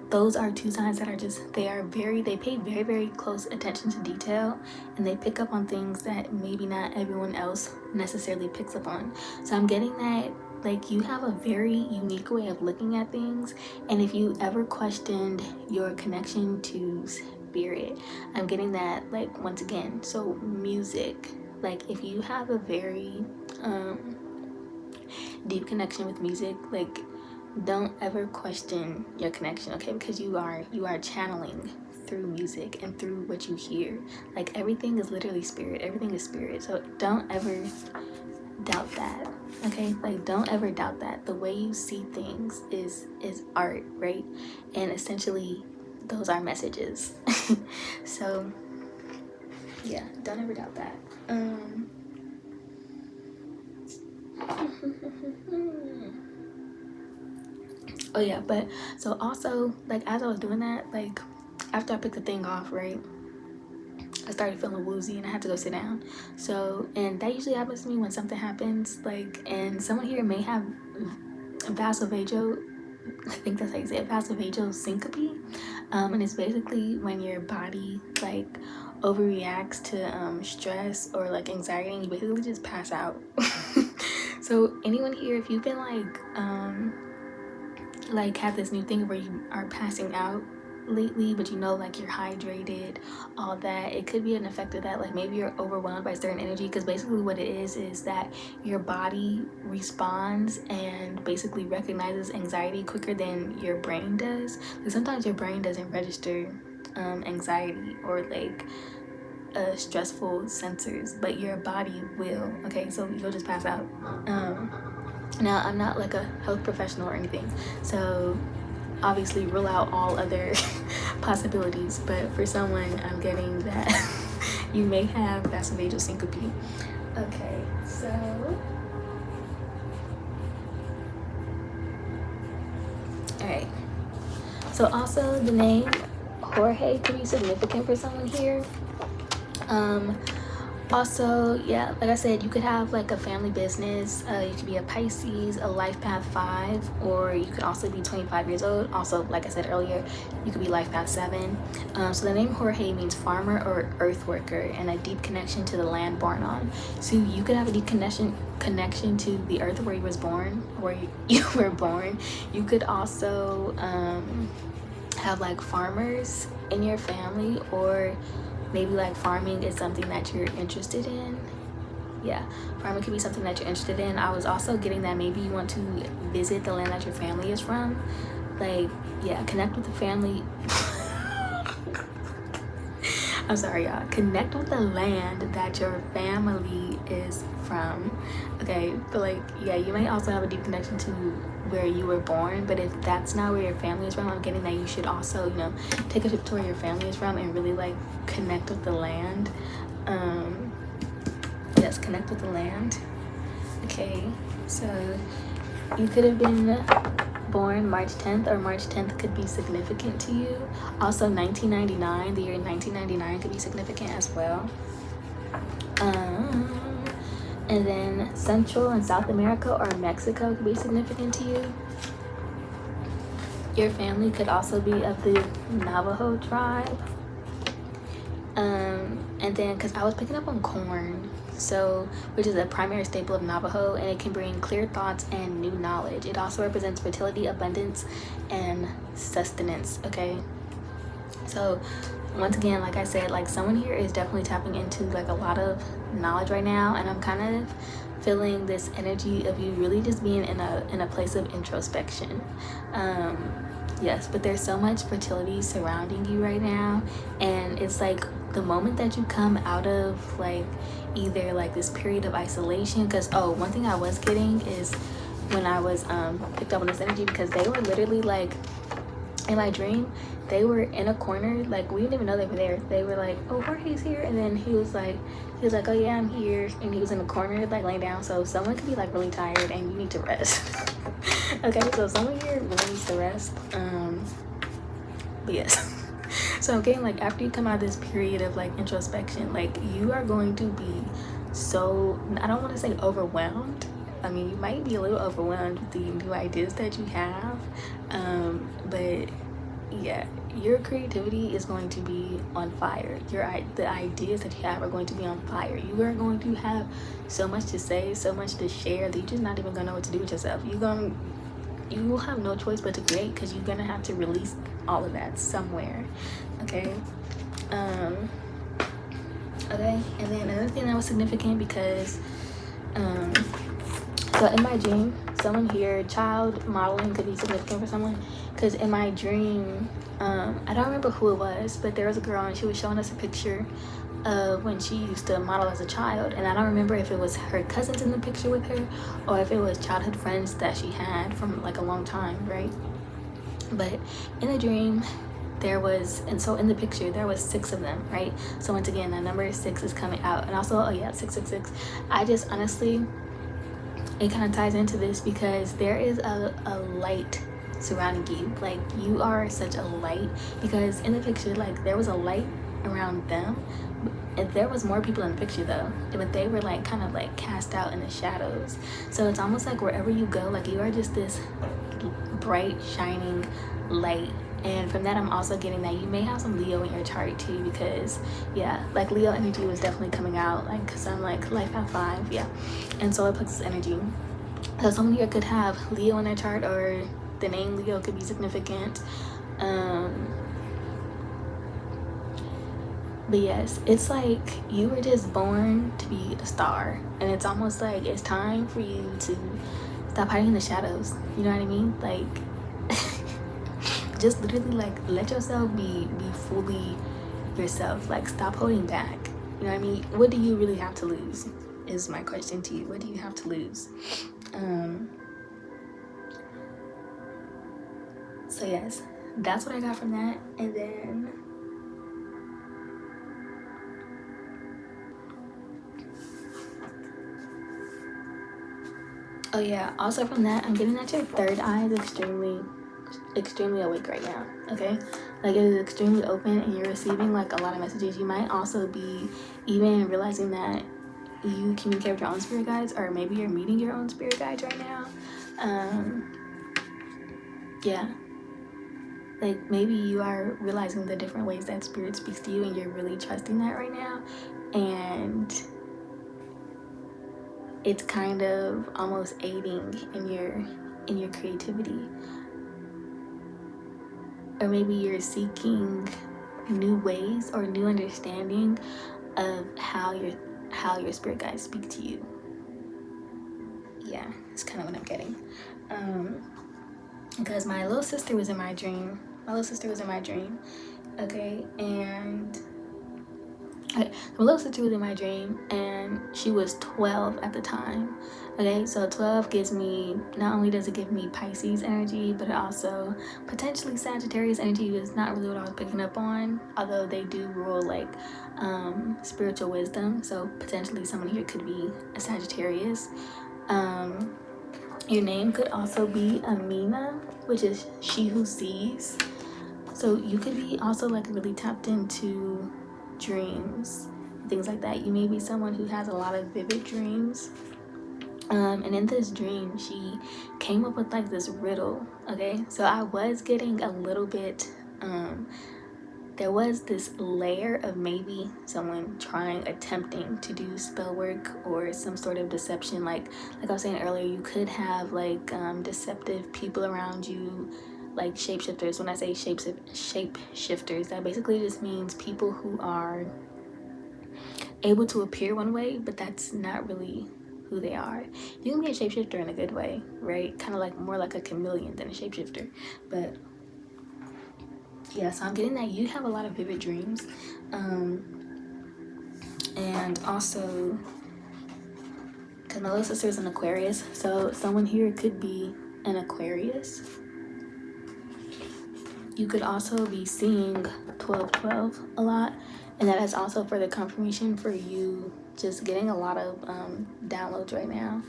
A: those are two signs that are just, they pay very, very close attention to detail, and they pick up on things that maybe not everyone else necessarily picks up on. So I'm getting that, like, you have a very unique way of looking at things, and if you ever questioned your connection to spirit, I'm getting that, like, once again. So music, like, if you have a very deep connection with music, like, don't ever question your connection, okay? Because you are channeling through music and through what you hear. Like, everything is literally spirit. Everything is spirit. So don't ever doubt that, okay? Like, don't ever doubt that. The way you see things is art, right? And essentially, those are messages. So yeah, don't ever doubt that. Oh yeah, but so also, like, as I was doing that, like, after I picked the thing off, right, I started feeling woozy and I had to go sit down. So, and that usually happens to me when something happens, like, and someone here may have vasovagal, I think that's how you say it, vasovagal syncope. And it's basically when your body, like, overreacts to stress or like anxiety, and you basically just pass out. So anyone here, if you've been like have this new thing where you are passing out lately, but you know, like, you're hydrated, all that, it could be an effect of that. Like, maybe you're overwhelmed by certain energy, because basically what it is that your body responds and basically recognizes anxiety quicker than your brain does. Like, sometimes your brain doesn't register anxiety or like stressful sensors, but your body will. Okay, so you'll just pass out. Now, I'm not like a health professional or anything, so obviously rule out all other possibilities, but for someone, I'm getting that you may have vasovagal syncope. Okay, so all right, so also the name Jorge could be significant for someone here. Also, yeah, like I said, you could have like a family business. You could be a Pisces, a life path 5, or you could also be 25 years old. Also, like I said earlier, you could be life path 7. So the name Jorge means farmer or earth worker, and a deep connection to the land born on. So you could have a deep connection to the earth where you was born, where you were born. You could also have like farmers in your family, or maybe like farming is something that you're interested in. Yeah, farming could be something that you're interested in. I was also getting that maybe you want to visit the land that your family is from. Like, yeah, connect with the family. I'm sorry, y'all. Connect with the land that your family is from. Okay, but like, yeah, you may also have a deep connection to where you were born, but if that's not where your family is from, I'm getting that you should also, you know, take a trip to where your family is from and really like connect with the land. Yes, connect with the land. Okay, so you could have been born March 10th, or March 10th could be significant to you. Also, 1999, the year 1999 could be significant as well. And then Central and South America or Mexico could be significant to you. Your family could also be of the Navajo tribe. And then, because I was picking up on corn, so which is a primary staple of Navajo, and it can bring clear thoughts and new knowledge. It also represents fertility, abundance, and sustenance. Okay, so once again, like I said, like someone here is definitely tapping into like a lot of knowledge right now, and I'm kind of feeling this energy of you really just being in a place of introspection. Yes, but there's so much fertility surrounding you right now, and it's like the moment that you come out of like either like this period of isolation, because one thing I was getting is when I was picked up on this energy, because they were literally like in my dream, they were in a corner, like we didn't even know they were there. They were like, oh, Jorge's here, and then he was like, oh yeah, I'm here, and he was in the corner like laying down. So someone could be like really tired and you need to rest. Okay, so someone here really needs to rest. But yes. So I'm getting like after you come out of this period of like introspection, like you are going to be so, I don't want to say overwhelmed. I mean, you might be a little overwhelmed with the new ideas that you have, but yeah, your creativity is going to be on fire. The ideas that you have are going to be on fire. You are going to have so much to say, so much to share that you're just not even gonna know what to do with yourself. You will have no choice but to create, because you're gonna have to release all of that somewhere. Okay. Okay, and then another thing that was significant, because so in my dream, someone here, child modeling could be significant for someone, because in my dream, I don't remember who it was, but there was a girl and she was showing us a picture of when she used to model as a child, and I don't remember if it was her cousins in the picture with her or if it was childhood friends that she had from like a long time, right? But in the dream, there was, and so in the picture there was 6 of them, right? So once again, that number 6 is coming out, and also 666. I just honestly, it kind of ties into this because there is a light surrounding you. Like you are such a light, because in the picture, like there was a light around them, and there was more people in the picture though, but they were like kind of like cast out in the shadows. So it's almost like wherever you go, like you are just this bright shining light. And from that, I'm also getting that you may have some Leo in your chart too, because yeah, like Leo energy was definitely coming out, like because I'm like life at 5, yeah, and solar plexus energy. So someone here could have Leo in their chart, or the name Leo could be significant. But yes, it's like you were just born to be a star, and it's almost like it's time for you to stop hiding in the shadows. You know what I mean? Like just literally like let yourself be fully yourself. Like stop holding back. You know what I mean? What do you really have to lose is my question to you. What do you have to lose? So yes, that's what I got from that. And then oh yeah, also from that, I'm getting that your third eye is extremely extremely awake right now, okay? Like, it is extremely open and you're receiving like a lot of messages. You might also be even realizing that you communicate with your own spirit guides, or maybe you're meeting your own spirit guides right now. Yeah, like maybe you are realizing the different ways that spirit speaks to you and you're really trusting that right now, and it's kind of almost aiding in your creativity. Or maybe you're seeking new ways or new understanding of how your spirit guides speak to you. Yeah, it's kind of what I'm getting. Because my little sister was in my dream. Okay, and my little sister was in my dream, and she was 12 at the time. Okay, so 12 gives me, not only does it give me Pisces energy, but it also potentially Sagittarius energy is not really what I was picking up on, although they do rule like spiritual wisdom. So potentially someone here could be a Sagittarius. Your name could also be Amina, which is she who sees. So you could be also like really tapped into dreams, things like that. You may be someone who has a lot of vivid dreams. And in this dream, she came up with like this riddle. Okay, so I was getting a little bit, there was this layer of maybe someone attempting to do spell work or some sort of deception. Like I was saying earlier, you could have like deceptive people around you, like shapeshifters. When I say shapeshifters, that basically just means people who are able to appear one way, but that's not really who they are. You can be a shapeshifter in a good way, right? Kind of like more like a chameleon than a shapeshifter. But yeah, so I'm getting that you have a lot of vivid dreams. And also, because my little sister is an Aquarius, so someone here could be an Aquarius. You could also be seeing 1212 a lot, and that is also for the confirmation for you just getting a lot of downloads right now,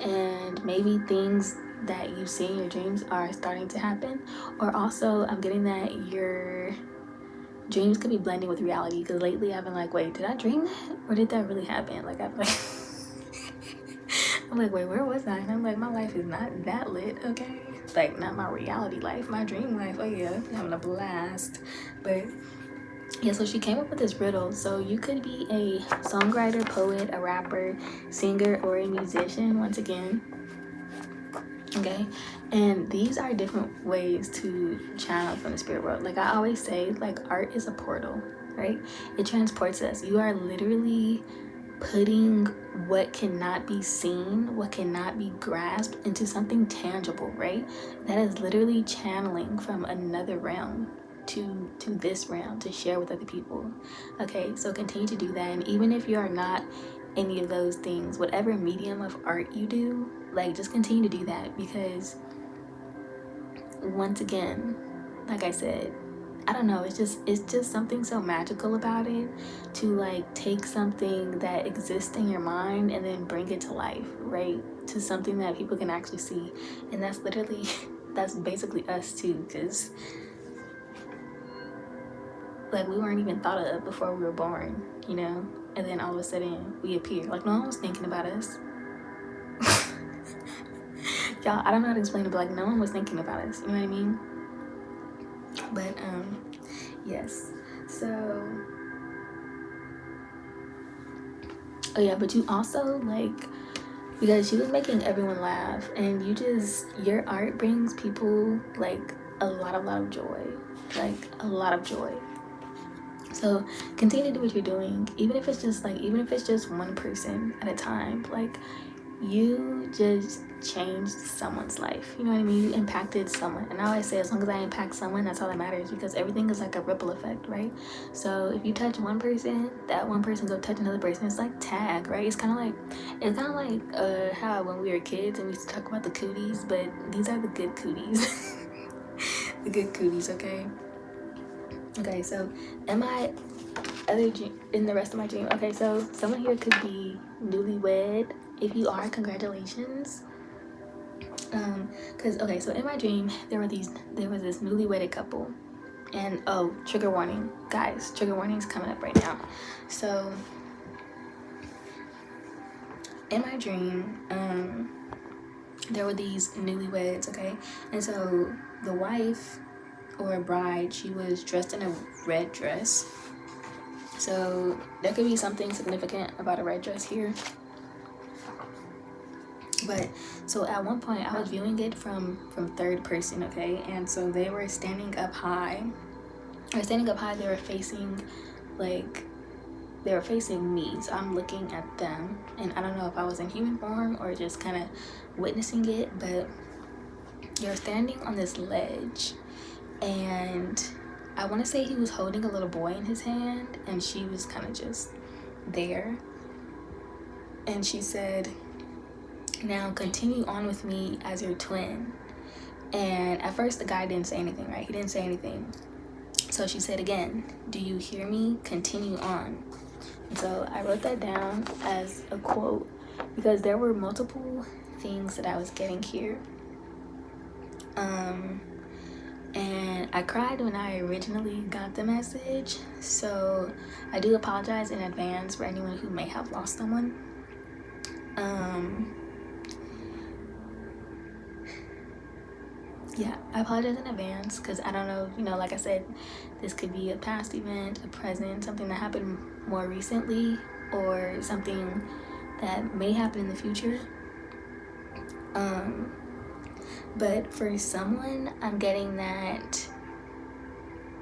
A: and maybe things that you see in your dreams are starting to happen. Or also, I'm getting that your dreams could be blending with reality, because lately I've been like, wait, did I dream that or did that really happen? Like I'm like wait, where was I? And I'm like, my life is not that lit, okay? Like, not my reality life, my dream life. Oh yeah, I'm having a blast. But yeah, so she came up with this riddle. So you could be a songwriter, poet, a rapper, singer, or a musician, once again. Okay, and these are different ways to channel from the spirit world. Like I always say, like art is a portal, right? It transports us. You are literally putting what cannot be seen, what cannot be grasped, into something tangible, right? That is literally channeling from another realm to this realm to share with other people. Okay, so continue to do that. And even if you are not any of those things, whatever medium of art you do, like just continue to do that, because once again, like I said, I don't know, it's just something so magical about it, to like take something that exists in your mind and then bring it to life, right? To something that people can actually see. And that's literally that's basically us too, because like we weren't even thought of before we were born, you know? And then all of a sudden we appear. Like no one was thinking about us. Y'all, I don't know how to explain it, but like no one was thinking about us, you know what I mean? But yes. So oh yeah, but you also like, because she was making everyone laugh, and your art brings people like a lot of joy, like a lot of joy. So continue to do what you're doing, even if it's just one person at a time. Like you just changed someone's life, you know what I mean? You impacted someone. And I always say, as long as I impact someone, that's all that matters, because everything is like a ripple effect, right? So if you touch one person, that one person go touch another person. It's like tag, right? It's kind of like how when we were kids and we used to talk about the cooties, but these are the good cooties. The good cooties. Okay, so in the rest of my dream, okay, so someone here could be newlywed. If you are, congratulations. Because okay, so in my dream there was this newly wedded couple, and oh, trigger warning, guys, trigger warning's coming up right now. So in my dream, there were these newlyweds, okay, and so the wife or bride, she was dressed in a red dress. So there could be something significant about a red dress here. But so at one point I was viewing it from third person, okay, and so they were standing up high. They were facing like they were facing me, so I'm looking at them, and I don't know if I was in human form or just kind of witnessing it, but you're standing on this ledge, and I want to say he was holding a little boy in his hand, and she was kind of just there, and she said, "Now continue on with me as your twin." And at first the guy didn't say anything, right? He didn't say anything. So she said again, "Do you hear me? Continue on." And so I wrote that down as a quote because there were multiple things that I was getting here. And I cried when I originally got the message, so I do apologize in advance for anyone who may have lost someone. Yeah, I apologize in advance because I don't know, like I said, this could be a past event, a present, something that happened more recently, or something that may happen in the future. But for someone, I'm getting that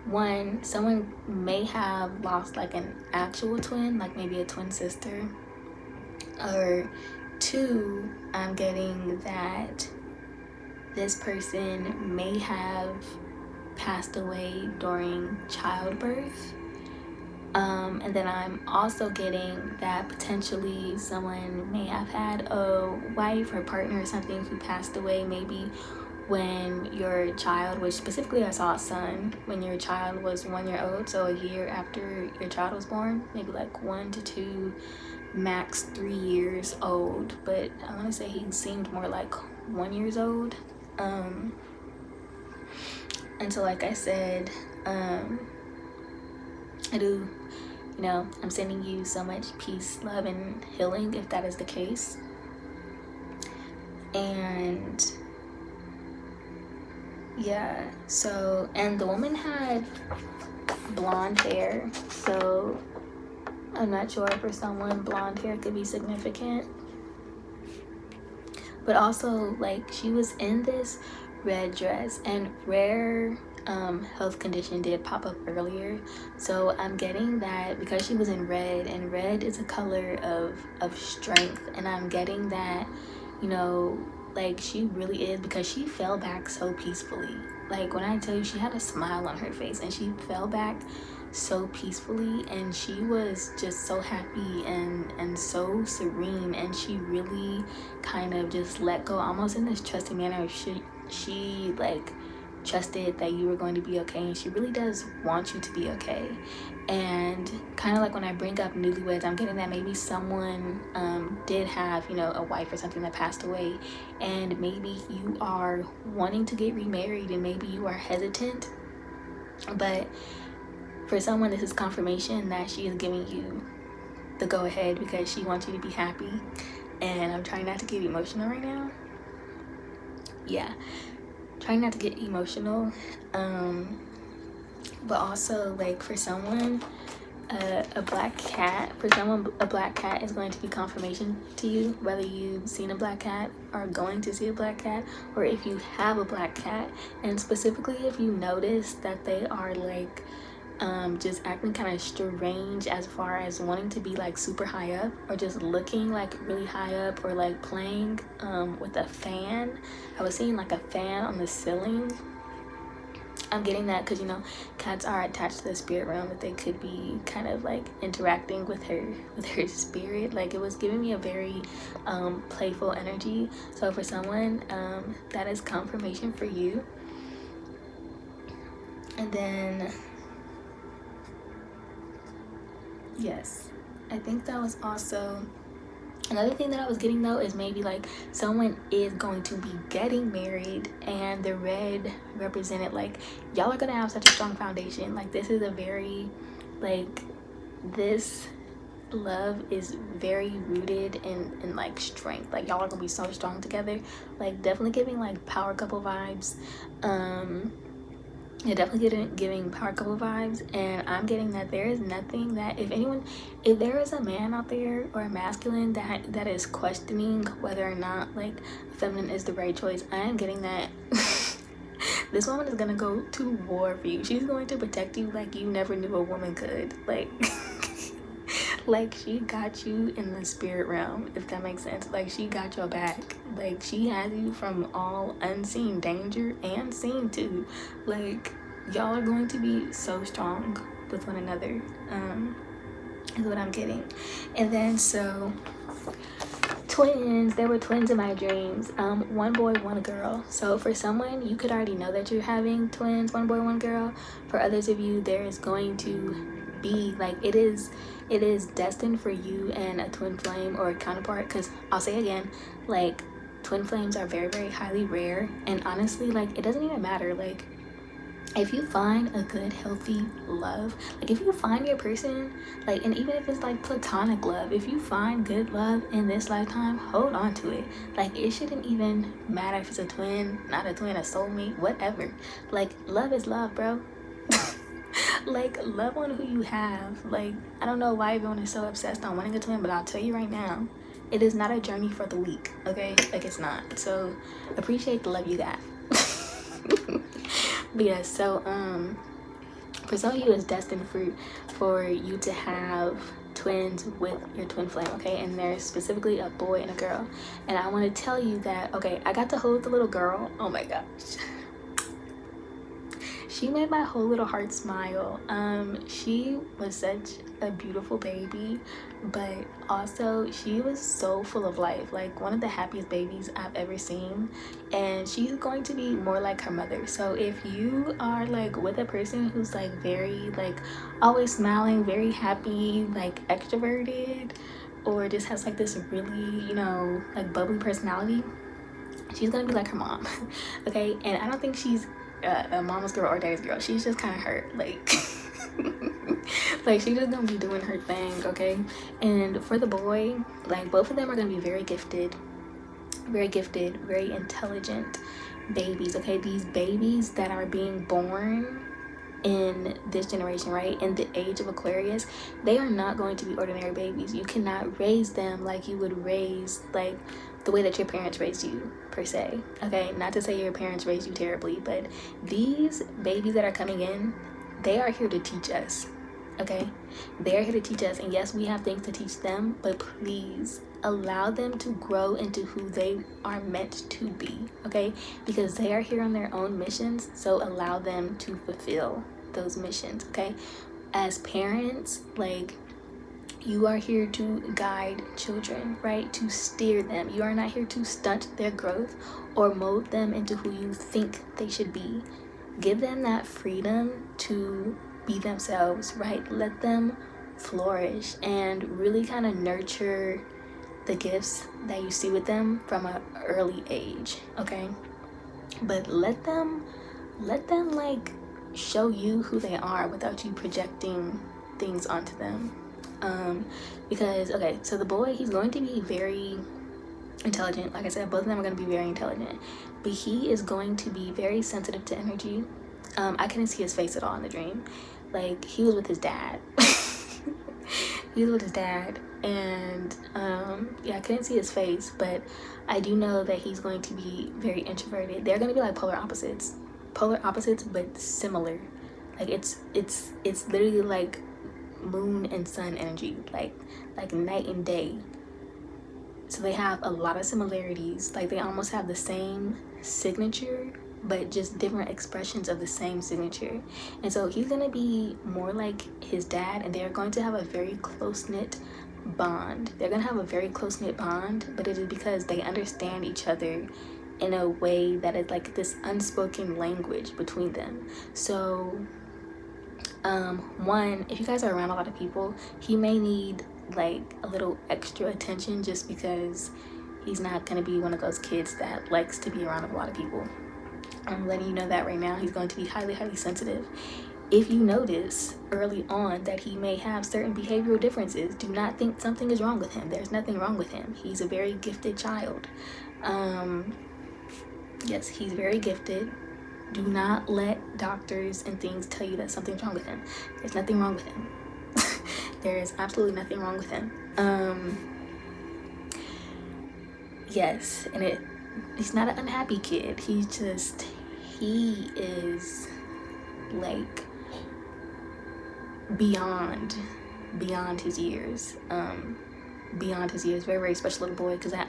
A: one, someone may have lost like an actual twin, like maybe a twin sister, or two, I'm getting that this person may have passed away during childbirth. And then I'm also getting that potentially someone may have had a wife or partner or something who passed away maybe when your child, which specifically I saw a son, when your child was 1 year old, so a year after your child was born, maybe like 1 to 2, max 3 years old, but I want to say he seemed more like 1 year old. And so like I said, I do, I'm sending you so much peace, love, and healing if that is the case. And yeah, so, and the woman had blonde hair, so I'm not sure for someone blonde hair could be significant. But also, like, she was in this red dress, and rare health condition did pop up earlier, so I'm getting that because she was in red, and red is a color of strength, and I'm getting that, like, she really is, because she fell back so peacefully. Like, when I tell you, she had a smile on her face and she fell back so peacefully, and she was just so happy and so serene, and she really kind of just let go, almost in this trusting manner. She like trusted that you were going to be okay, and she really does want you to be okay. And kind of like when I bring up newlyweds, I'm getting that maybe someone did have, a wife or something that passed away, and maybe you are wanting to get remarried, and maybe you are hesitant, but for someone, this is confirmation that she is giving you the go ahead because she wants you to be happy. And I'm trying not to get emotional right now. Yeah, trying not to get emotional. But also, like, for someone, a black cat, a black cat is going to be confirmation to you, whether you've seen a black cat or going to see a black cat, or if you have a black cat, and specifically if you notice that they are like just acting kind of strange as far as wanting to be like super high up, or just looking like really high up, or like playing with a fan. I was seeing like a fan on the ceiling. I'm getting that because cats are attached to the spirit realm, that they could be kind of like interacting with her spirit. Like, it was giving me a very playful energy. So for someone, that is confirmation for you. And then yes, I think that was also Another thing that I was getting though is maybe like someone is going to be getting married, and the red represented like y'all are gonna have such a strong foundation. Like this is a very like this love is very rooted in like strength. Like y'all are gonna be so strong together. Like definitely giving like power couple vibes. Yeah, definitely giving power couple vibes, and I'm getting that there is nothing that if there is a man out there or a masculine that is questioning whether or not like feminine is the right choice, I am getting that this woman is gonna go to war for you. She's going to protect you like you never knew a woman could. Like like she got you in the spirit realm, if that makes sense. Like she got your back. Like she has you from all unseen danger and seen too. Like y'all are going to be so strong with one another, is what I'm getting. And then so twins, there were twins in my dreams, one boy one girl. So for someone, you could already know that you're having twins, one boy one girl. For others of you, there is going to be like it is destined for you and a twin flame or a counterpart, because I'll say again, like twin flames are very, very highly rare. And honestly, like it doesn't even matter. Like if you find a good healthy love, like if you find your person, like, and even if it's like platonic love, if you find good love in this lifetime, hold on to it. Like it shouldn't even matter if it's a twin, not a twin, a soulmate, whatever. Like love is love, bro. Like love on who you have. Like I don't know why everyone is so obsessed on wanting a twin, but I'll tell you right now, it is not a journey for the weak. Okay, like it's not. So appreciate the love you got. But yeah, so for some of you it's destined for you to have twins with your twin flame, okay? And there's specifically a boy and a girl. And I want to tell you that, okay, I got to hold the little girl. Oh my gosh, she made my whole little heart smile. She was such a beautiful baby, but also she was so full of life, like one of the happiest babies I've ever seen. And she's going to be more like her mother. So if you are like with a person who's like very like always smiling, very happy, like extroverted, or just has like this really, you know, like bubbly personality, she's gonna be like her mom. Okay, and I don't think she's a mama's girl or daddy's girl. She's just kind of her, like like she's just gonna be doing her thing. Okay, and for the boy, like both of them are gonna be very gifted, very intelligent babies. Okay, these babies that are being born in this generation, right, in the age of Aquarius, they are not going to be ordinary babies. You cannot raise them like you would raise like the way that your parents raised you, per se. Okay, not to say your parents raised you terribly, but these babies that are coming in, they are here to teach us. Okay, they're here to teach us, and yes, we have things to teach them, but please allow them to grow into who they are meant to be. Okay, because they are here on their own missions, so allow them to fulfill those missions. Okay, as parents, like, you are here to guide children, right? To steer them. You are not here to stunt their growth or mold them into who you think they should be. Give them that freedom to be themselves, right? Let them flourish and really kind of nurture the gifts that you see with them from an early age, okay? But let them like show you who they are without you projecting things onto them. Because okay, so the boy, he's going to be very intelligent. Like I said, both of them are going to be very intelligent, but he is going to be very sensitive to energy. I couldn't see his face at all in the dream. Like he was with his dad. He was with his dad, and yeah, I couldn't see his face, but I do know that he's going to be very introverted. They're going to be like polar opposites, but similar. Like it's literally like moon and sun energy, like night and day. So they have a lot of similarities. Like they almost have the same signature, but just different expressions of the same signature. And so he's gonna be more like his dad, and they're going to have a very close-knit bond. They're gonna have a very close-knit bond, but it is because they understand each other in a way that is like this unspoken language between them. So one, if you guys are around a lot of people, he may need like a little extra attention, just because he's not going to be one of those kids that likes to be around a lot of people. I'm letting you know that right now. He's going to be highly, highly sensitive. If you notice early on that he may have certain behavioral differences, do not think something is wrong with him. There's nothing wrong with him. He's a very gifted child. Yes, he's very gifted. Do not let doctors and things tell you that something's wrong with him. There's nothing wrong with him. There is absolutely nothing wrong with him. Yes, and he's not an unhappy kid. He is like beyond his years. Beyond his years. Very, very special little boy. Because I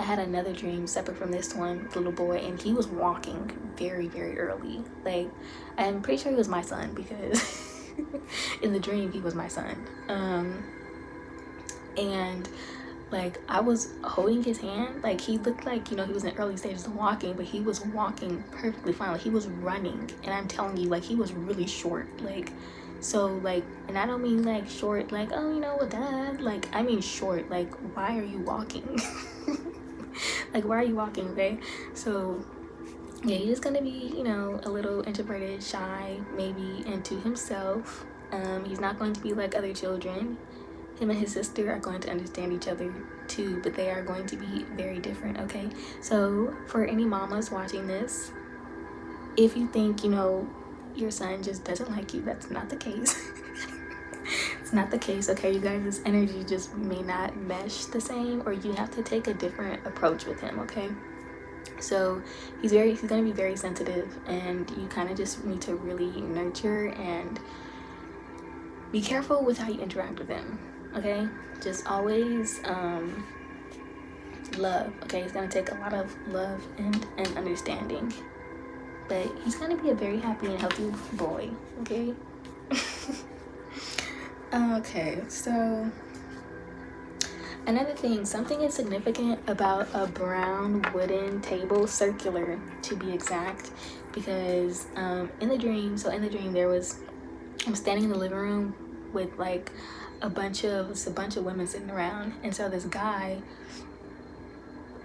A: had another dream separate from this one, little boy, and he was walking very, very early. Like, I'm pretty sure he was my son, because in the dream he was my son. And like, I was holding his hand. Like, he looked like, he was in early stages of walking, but he was walking perfectly fine. Like, he was running, and I'm telling you, like, he was really short. Like, so, like, and I don't mean like short, like, oh, what that, like, I mean short, like, why are you walking? Like, why are you walking? Okay, so yeah, he's just gonna be, a little introverted, shy, maybe into himself. He's not going to be like other children. Him and his sister are going to understand each other too, but they are going to be very different. Okay, so for any mamas watching this, if you think your son just doesn't like you, that's not the case. It's not the case. Okay, you guys, this energy just may not mesh the same, or you have to take a different approach with him. Okay, so he's gonna be very sensitive, and you kind of just need to really nurture and be careful with how you interact with him. Okay, just always love. Okay, it's gonna take a lot of love and understanding, but he's gonna be a very happy and healthy boy. Okay. Okay, so another thing, something is significant about a brown wooden table, circular to be exact, because in the dream I'm standing in the living room with like a bunch of women sitting around, and so this guy,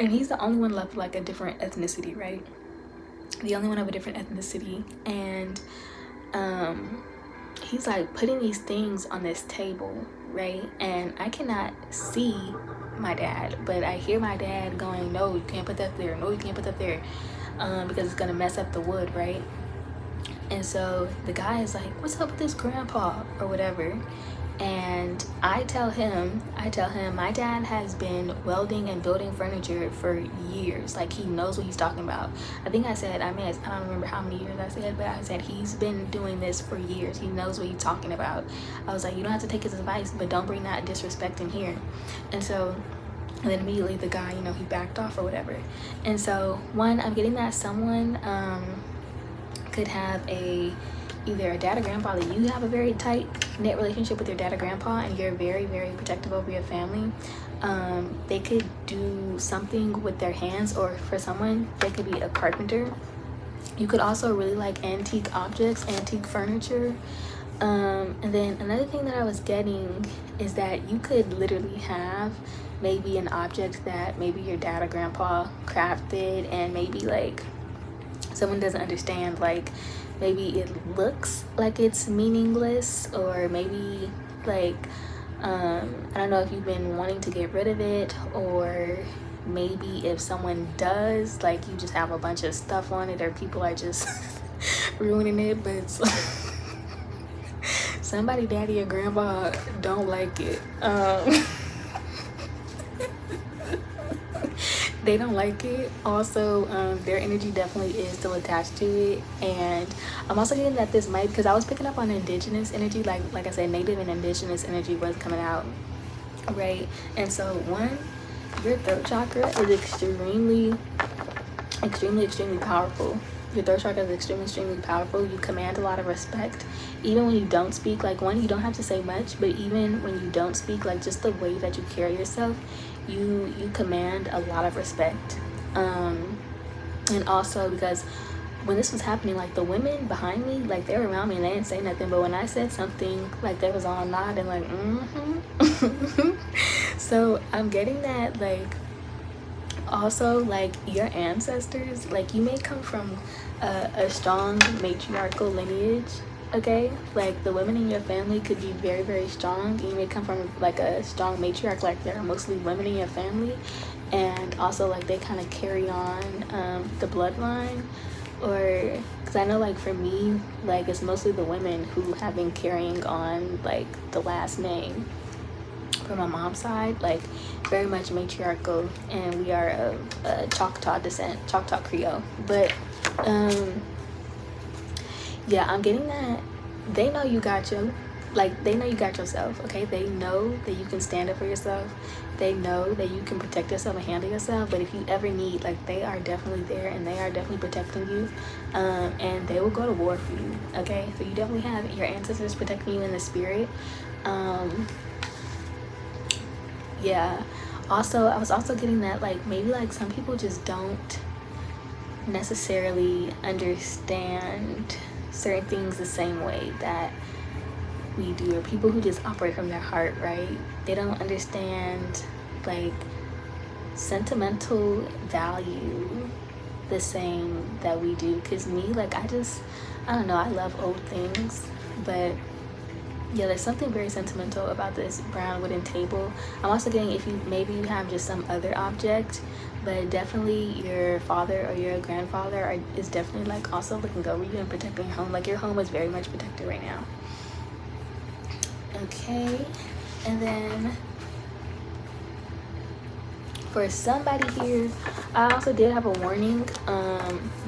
A: and he's the only one left with like a different ethnicity, right? The only one of a different ethnicity, and he's like putting these things on this table, right? And I cannot see my dad, but I hear my dad going, no, you can't put that there, no, you can't put that there, because it's gonna mess up the wood, right? And so the guy is like, what's up with this grandpa or whatever? And I tell him my dad has been welding and building furniture for years. Like, he knows what he's talking about. I think I don't remember how many years I said, but I said he's been doing this for years. He knows what he's talking about. I was like, you don't have to take his advice, but don't bring that disrespect in here. And then immediately the guy, he backed off or whatever. And so I'm getting that someone could have either a dad or grandpa, that you have a very tight knit relationship with your dad or grandpa, and you're very, very protective over your family. They could do something with their hands, or for someone, they could be a carpenter. You could also really like antique objects, antique furniture. And then another thing that I was getting is that you could literally have maybe an object that maybe your dad or grandpa crafted, and maybe like someone doesn't understand, like maybe it looks like it's meaningless, or maybe like I don't know if you've been wanting to get rid of it, or maybe if someone does, like, you just have a bunch of stuff on it, or people are just ruining it, but it's like somebody, daddy or grandpa, don't like it. They don't like it. Also, their energy definitely is still attached to it. And I'm also getting that this might, because I was picking up on indigenous energy, like I said, native and indigenous energy was coming out, right? And so your throat chakra is extremely powerful. Your throat chakra is extremely powerful. You command a lot of respect, even when you don't speak. Like, you don't have to say much, but even when you don't speak, like, just the way that you carry yourself, you command a lot of respect. And also because when this was happening, like the women behind me, like they were around me and they didn't say nothing, but when I said something, like they was all nodding like So I'm getting that, like, also, like, your ancestors, like, you may come from a strong matriarchal lineage, okay? Like, the women in your family could be very, very strong. You may come from like a strong matriarch, like there are mostly women in your family, and also like they kind of carry on the bloodline. Or because I know, like, for me, like, it's mostly the women who have been carrying on like the last name from my mom's side, like very much matriarchal, and we are of Choctaw descent, Choctaw Creole. But yeah, I'm getting that they know you got you, like they know you got yourself, okay? They know that you can stand up for yourself. They know that you can protect yourself and handle yourself. But if you ever need, like, they are definitely there and they are definitely protecting you, and they will go to war for you, okay? So you definitely have your ancestors protecting you in the spirit. Yeah, also I was also getting that, like, maybe like some people just don't necessarily understand certain things the same way that we do, or people who just operate from their heart, right? They don't understand, like, sentimental value the same that we do. Because me, like, I don't know, I love old things, but yeah, there's something very sentimental about this brown wooden table. I'm also getting, if you maybe you have just some other object, but definitely your father or your grandfather is definitely, like, also looking over you and protecting your home. Like, your home is very much protected right now. Okay, and then for somebody here, I also did have a warning.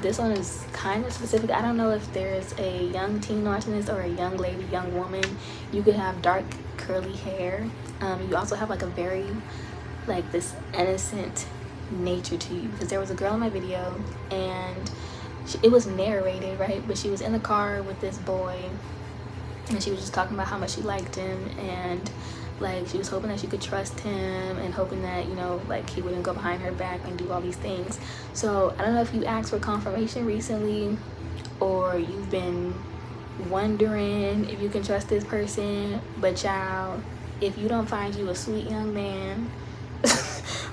A: This one is kind of specific. I don't know if there's a young teen watching this or a young lady, young woman. You could have dark curly hair. You also have like a very, like, this innocent nature to you, because there was a girl in my video and it was narrated, right? But she was in the car with this boy and she was just talking about how much she liked him, and like she was hoping that she could trust him and hoping that, you know, like he wouldn't go behind her back and do all these things. So I don't know if you asked for confirmation recently, or you've been wondering if you can trust this person, but child, if you don't find you a sweet young man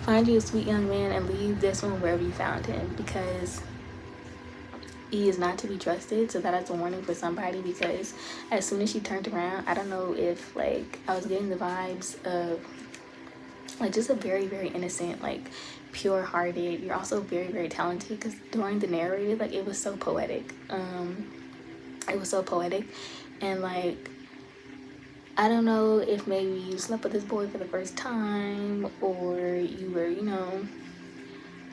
A: find you a sweet young man and leave this one wherever you found him, because he is not to be trusted. So that is a warning for somebody, because as soon as she turned around, I don't know if, like, I was getting the vibes of like just a very, very innocent, like pure hearted. You're also very, very talented, because during the narrative, like, it was so poetic. It was so poetic. And like, I don't know if maybe you slept with this boy for the first time, or you were, you know,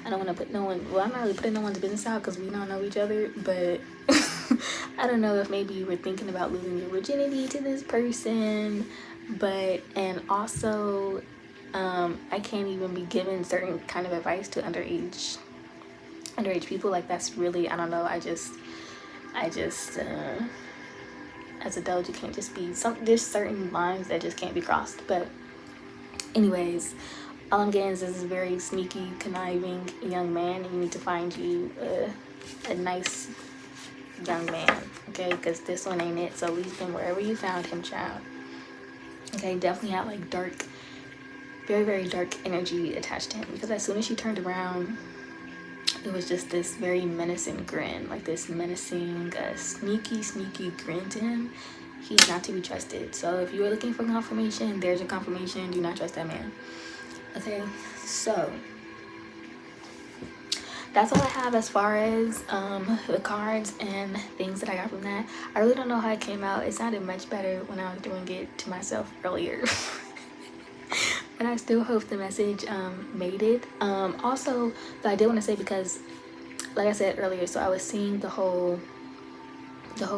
A: I don't want to put no one, well, I'm not really putting no one's business out because we don't know each other, but I don't know if maybe you were thinking about losing your virginity to this person. But, and also, I can't even be given certain kind of advice to underage people. Like, that's really, I don't know, I just as adults, you can't just be there's certain lines that just can't be crossed. But anyways, all I'm getting is this very sneaky, conniving young man, and you need to find you a nice young man, okay? Because this one ain't it. So leave him wherever you found him, child. Okay, definitely had like dark, very, very dark energy attached to him, because as soon as she turned around, it was just this very menacing grin, like this menacing, sneaky grin to him. He's not to be trusted. So if you are looking for confirmation, there's your confirmation. Do not trust that man. Okay, so that's all I have as far as the cards and things that I got from that. I really don't know how it came out. It sounded much better when I was doing it to myself earlier. But I still hope the message made it. Also, I did want to say, because like I said earlier, so I was seeing the whole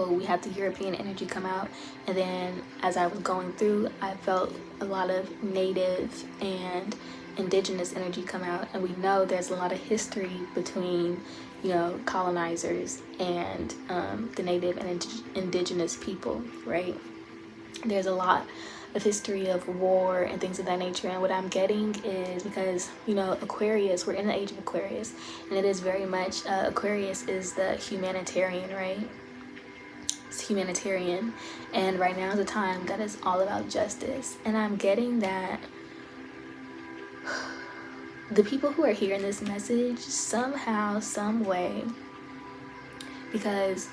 A: we had the European energy come out, and then as I was going through, I felt a lot of native and indigenous energy come out. And we know there's a lot of history between, you know, colonizers and the native and indigenous people, right? There's a lot history of war and things of that nature. And what I'm getting is because, you know, Aquarius, we're in the age of Aquarius, and it is very much, Aquarius is the humanitarian, right? It's humanitarian. And right now is a time that is all about justice. And I'm getting that the people who are hearing this message somehow, some way, because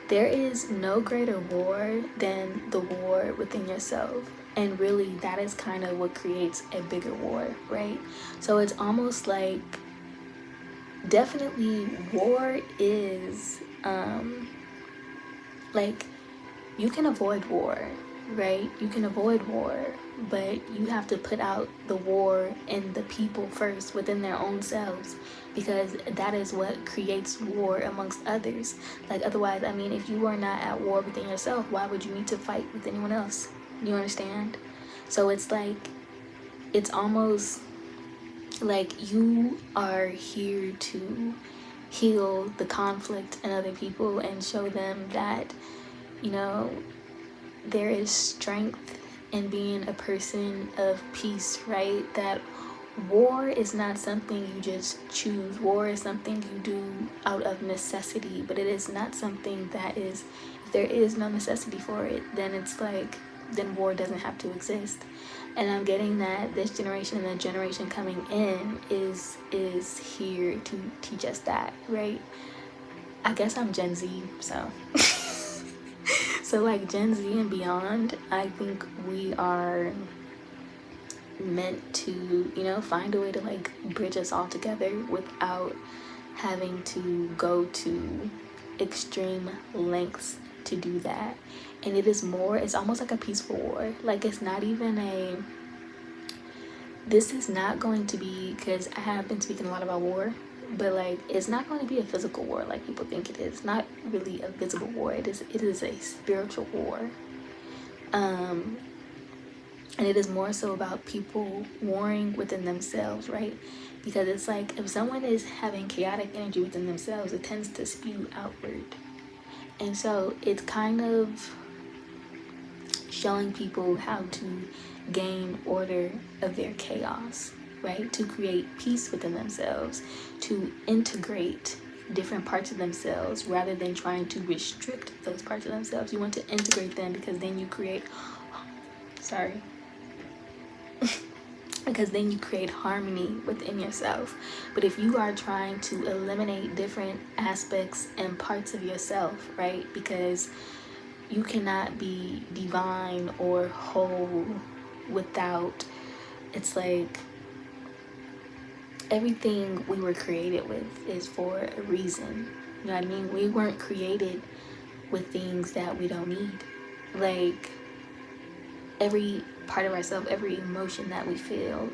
A: there is no greater war than the war within yourself. And really, that is kind of what creates a bigger war, right? So it's almost like, definitely, war is, like, you can avoid war, right? You can avoid war, but you have to put out the war in the people first within their own selves, because that is what creates war amongst others. Like, otherwise, I mean, if you are not at war within yourself, why would you need to fight with anyone else? You understand? So it's like, it's almost like you are here to heal the conflict in other people and show them that, you know, there is strength in being a person of peace, right? That war is not something you just choose. War is something you do out of necessity, but it is not something that is, if there is no necessity for it, then it's like, then war doesn't have to exist. And I'm getting that this generation and the generation coming in is here to teach us that, right? I guess I'm Gen Z, so so like Gen Z and beyond, I think we are meant to, you know, find a way to like bridge us all together without having to go to extreme lengths to do that. And it is more, it's almost like a peaceful war. Like, it's not even a, this is not going to be, because I have been speaking a lot about war, but like, it's not going to be a physical war like people think it is. It's not really a visible war. It is a spiritual war. And it is more so about people warring within themselves, right? Because it's like, if someone is having chaotic energy within themselves, it tends to spew outward. And so it's kind of showing people how to gain order of their chaos, right? To create peace within themselves, to integrate different parts of themselves rather than trying to restrict those parts of themselves. You want to integrate them, because then you create, sorry, because then you create harmony within yourself. But if you are trying to eliminate different aspects and parts of yourself, right? Because you cannot be divine or whole without, it's like, everything we were created with is for a reason. You know what I mean? We weren't created with things that we don't need. Like, every part of ourselves, every emotion that we feel,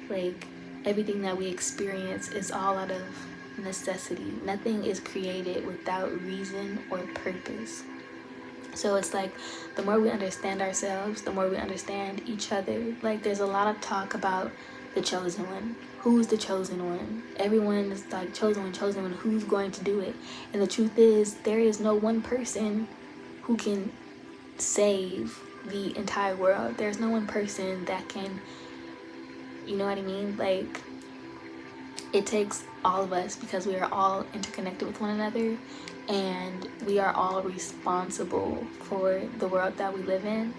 A: like everything that we experience is all out of necessity. Nothing is created without reason or purpose. So it's like, the more we understand ourselves, the more we understand each other. Like, there's a lot of talk about the chosen one. Who's the chosen one? Everyone is like, chosen one, who's going to do it? And the truth is, there is no one person who can save the entire world. There's no one person that can, you know what I mean? Like, it takes all of us, because we are all interconnected with one another, and we are all responsible for the world that we live in,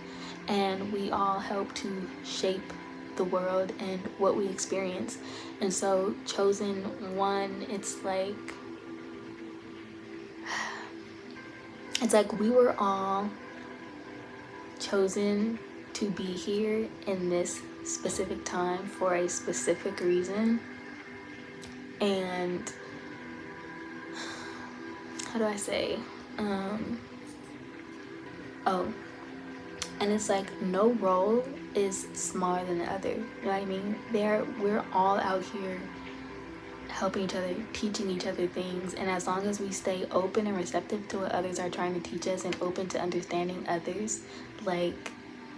A: and we all help to shape the world and what we experience. And so, chosen one, it's like we were all chosen to be here in this specific time for a specific reason. And how do I say, and it's like, no role is smaller than the other. You know what I mean? We're all out here helping each other, teaching each other things, and as long as we stay open and receptive to what others are trying to teach us, and open to understanding others, like,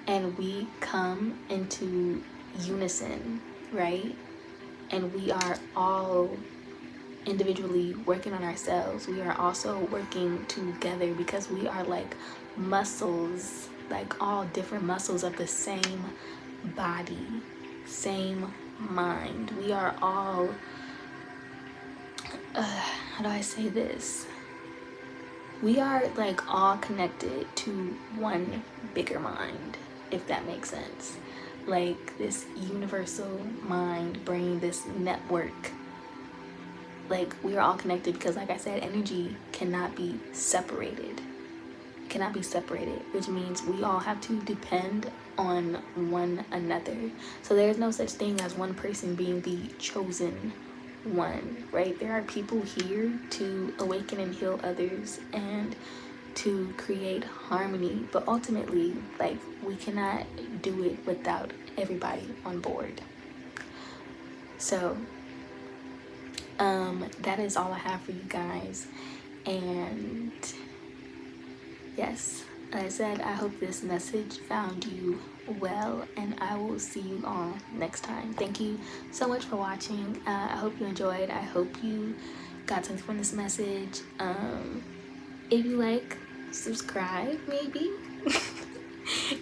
A: and we come into unison, right? And we are all individually working on ourselves, we are also working together, because we are like muscles like all different muscles of the same body, same mind. We are all, how do I say this? We are like all connected to one bigger mind, if that makes sense. Like this universal mind, brain, this network. Like we are all connected because, like I said, energy cannot be separated. It cannot be separated, which means we all have to depend on one another. So there's no such thing as one person being the chosen one, right? There are people here to awaken and heal others and to create harmony, but ultimately, like, we cannot do it without everybody on board. So that is all I have for you guys. And yes, like I said, I hope this message found you well, and I will see you all next time. Thank you so much for watching. I hope you enjoyed. I hope you got something from this message. If you like, subscribe maybe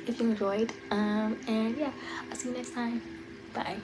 A: if you enjoyed. And yeah, I'll see you next time. Bye.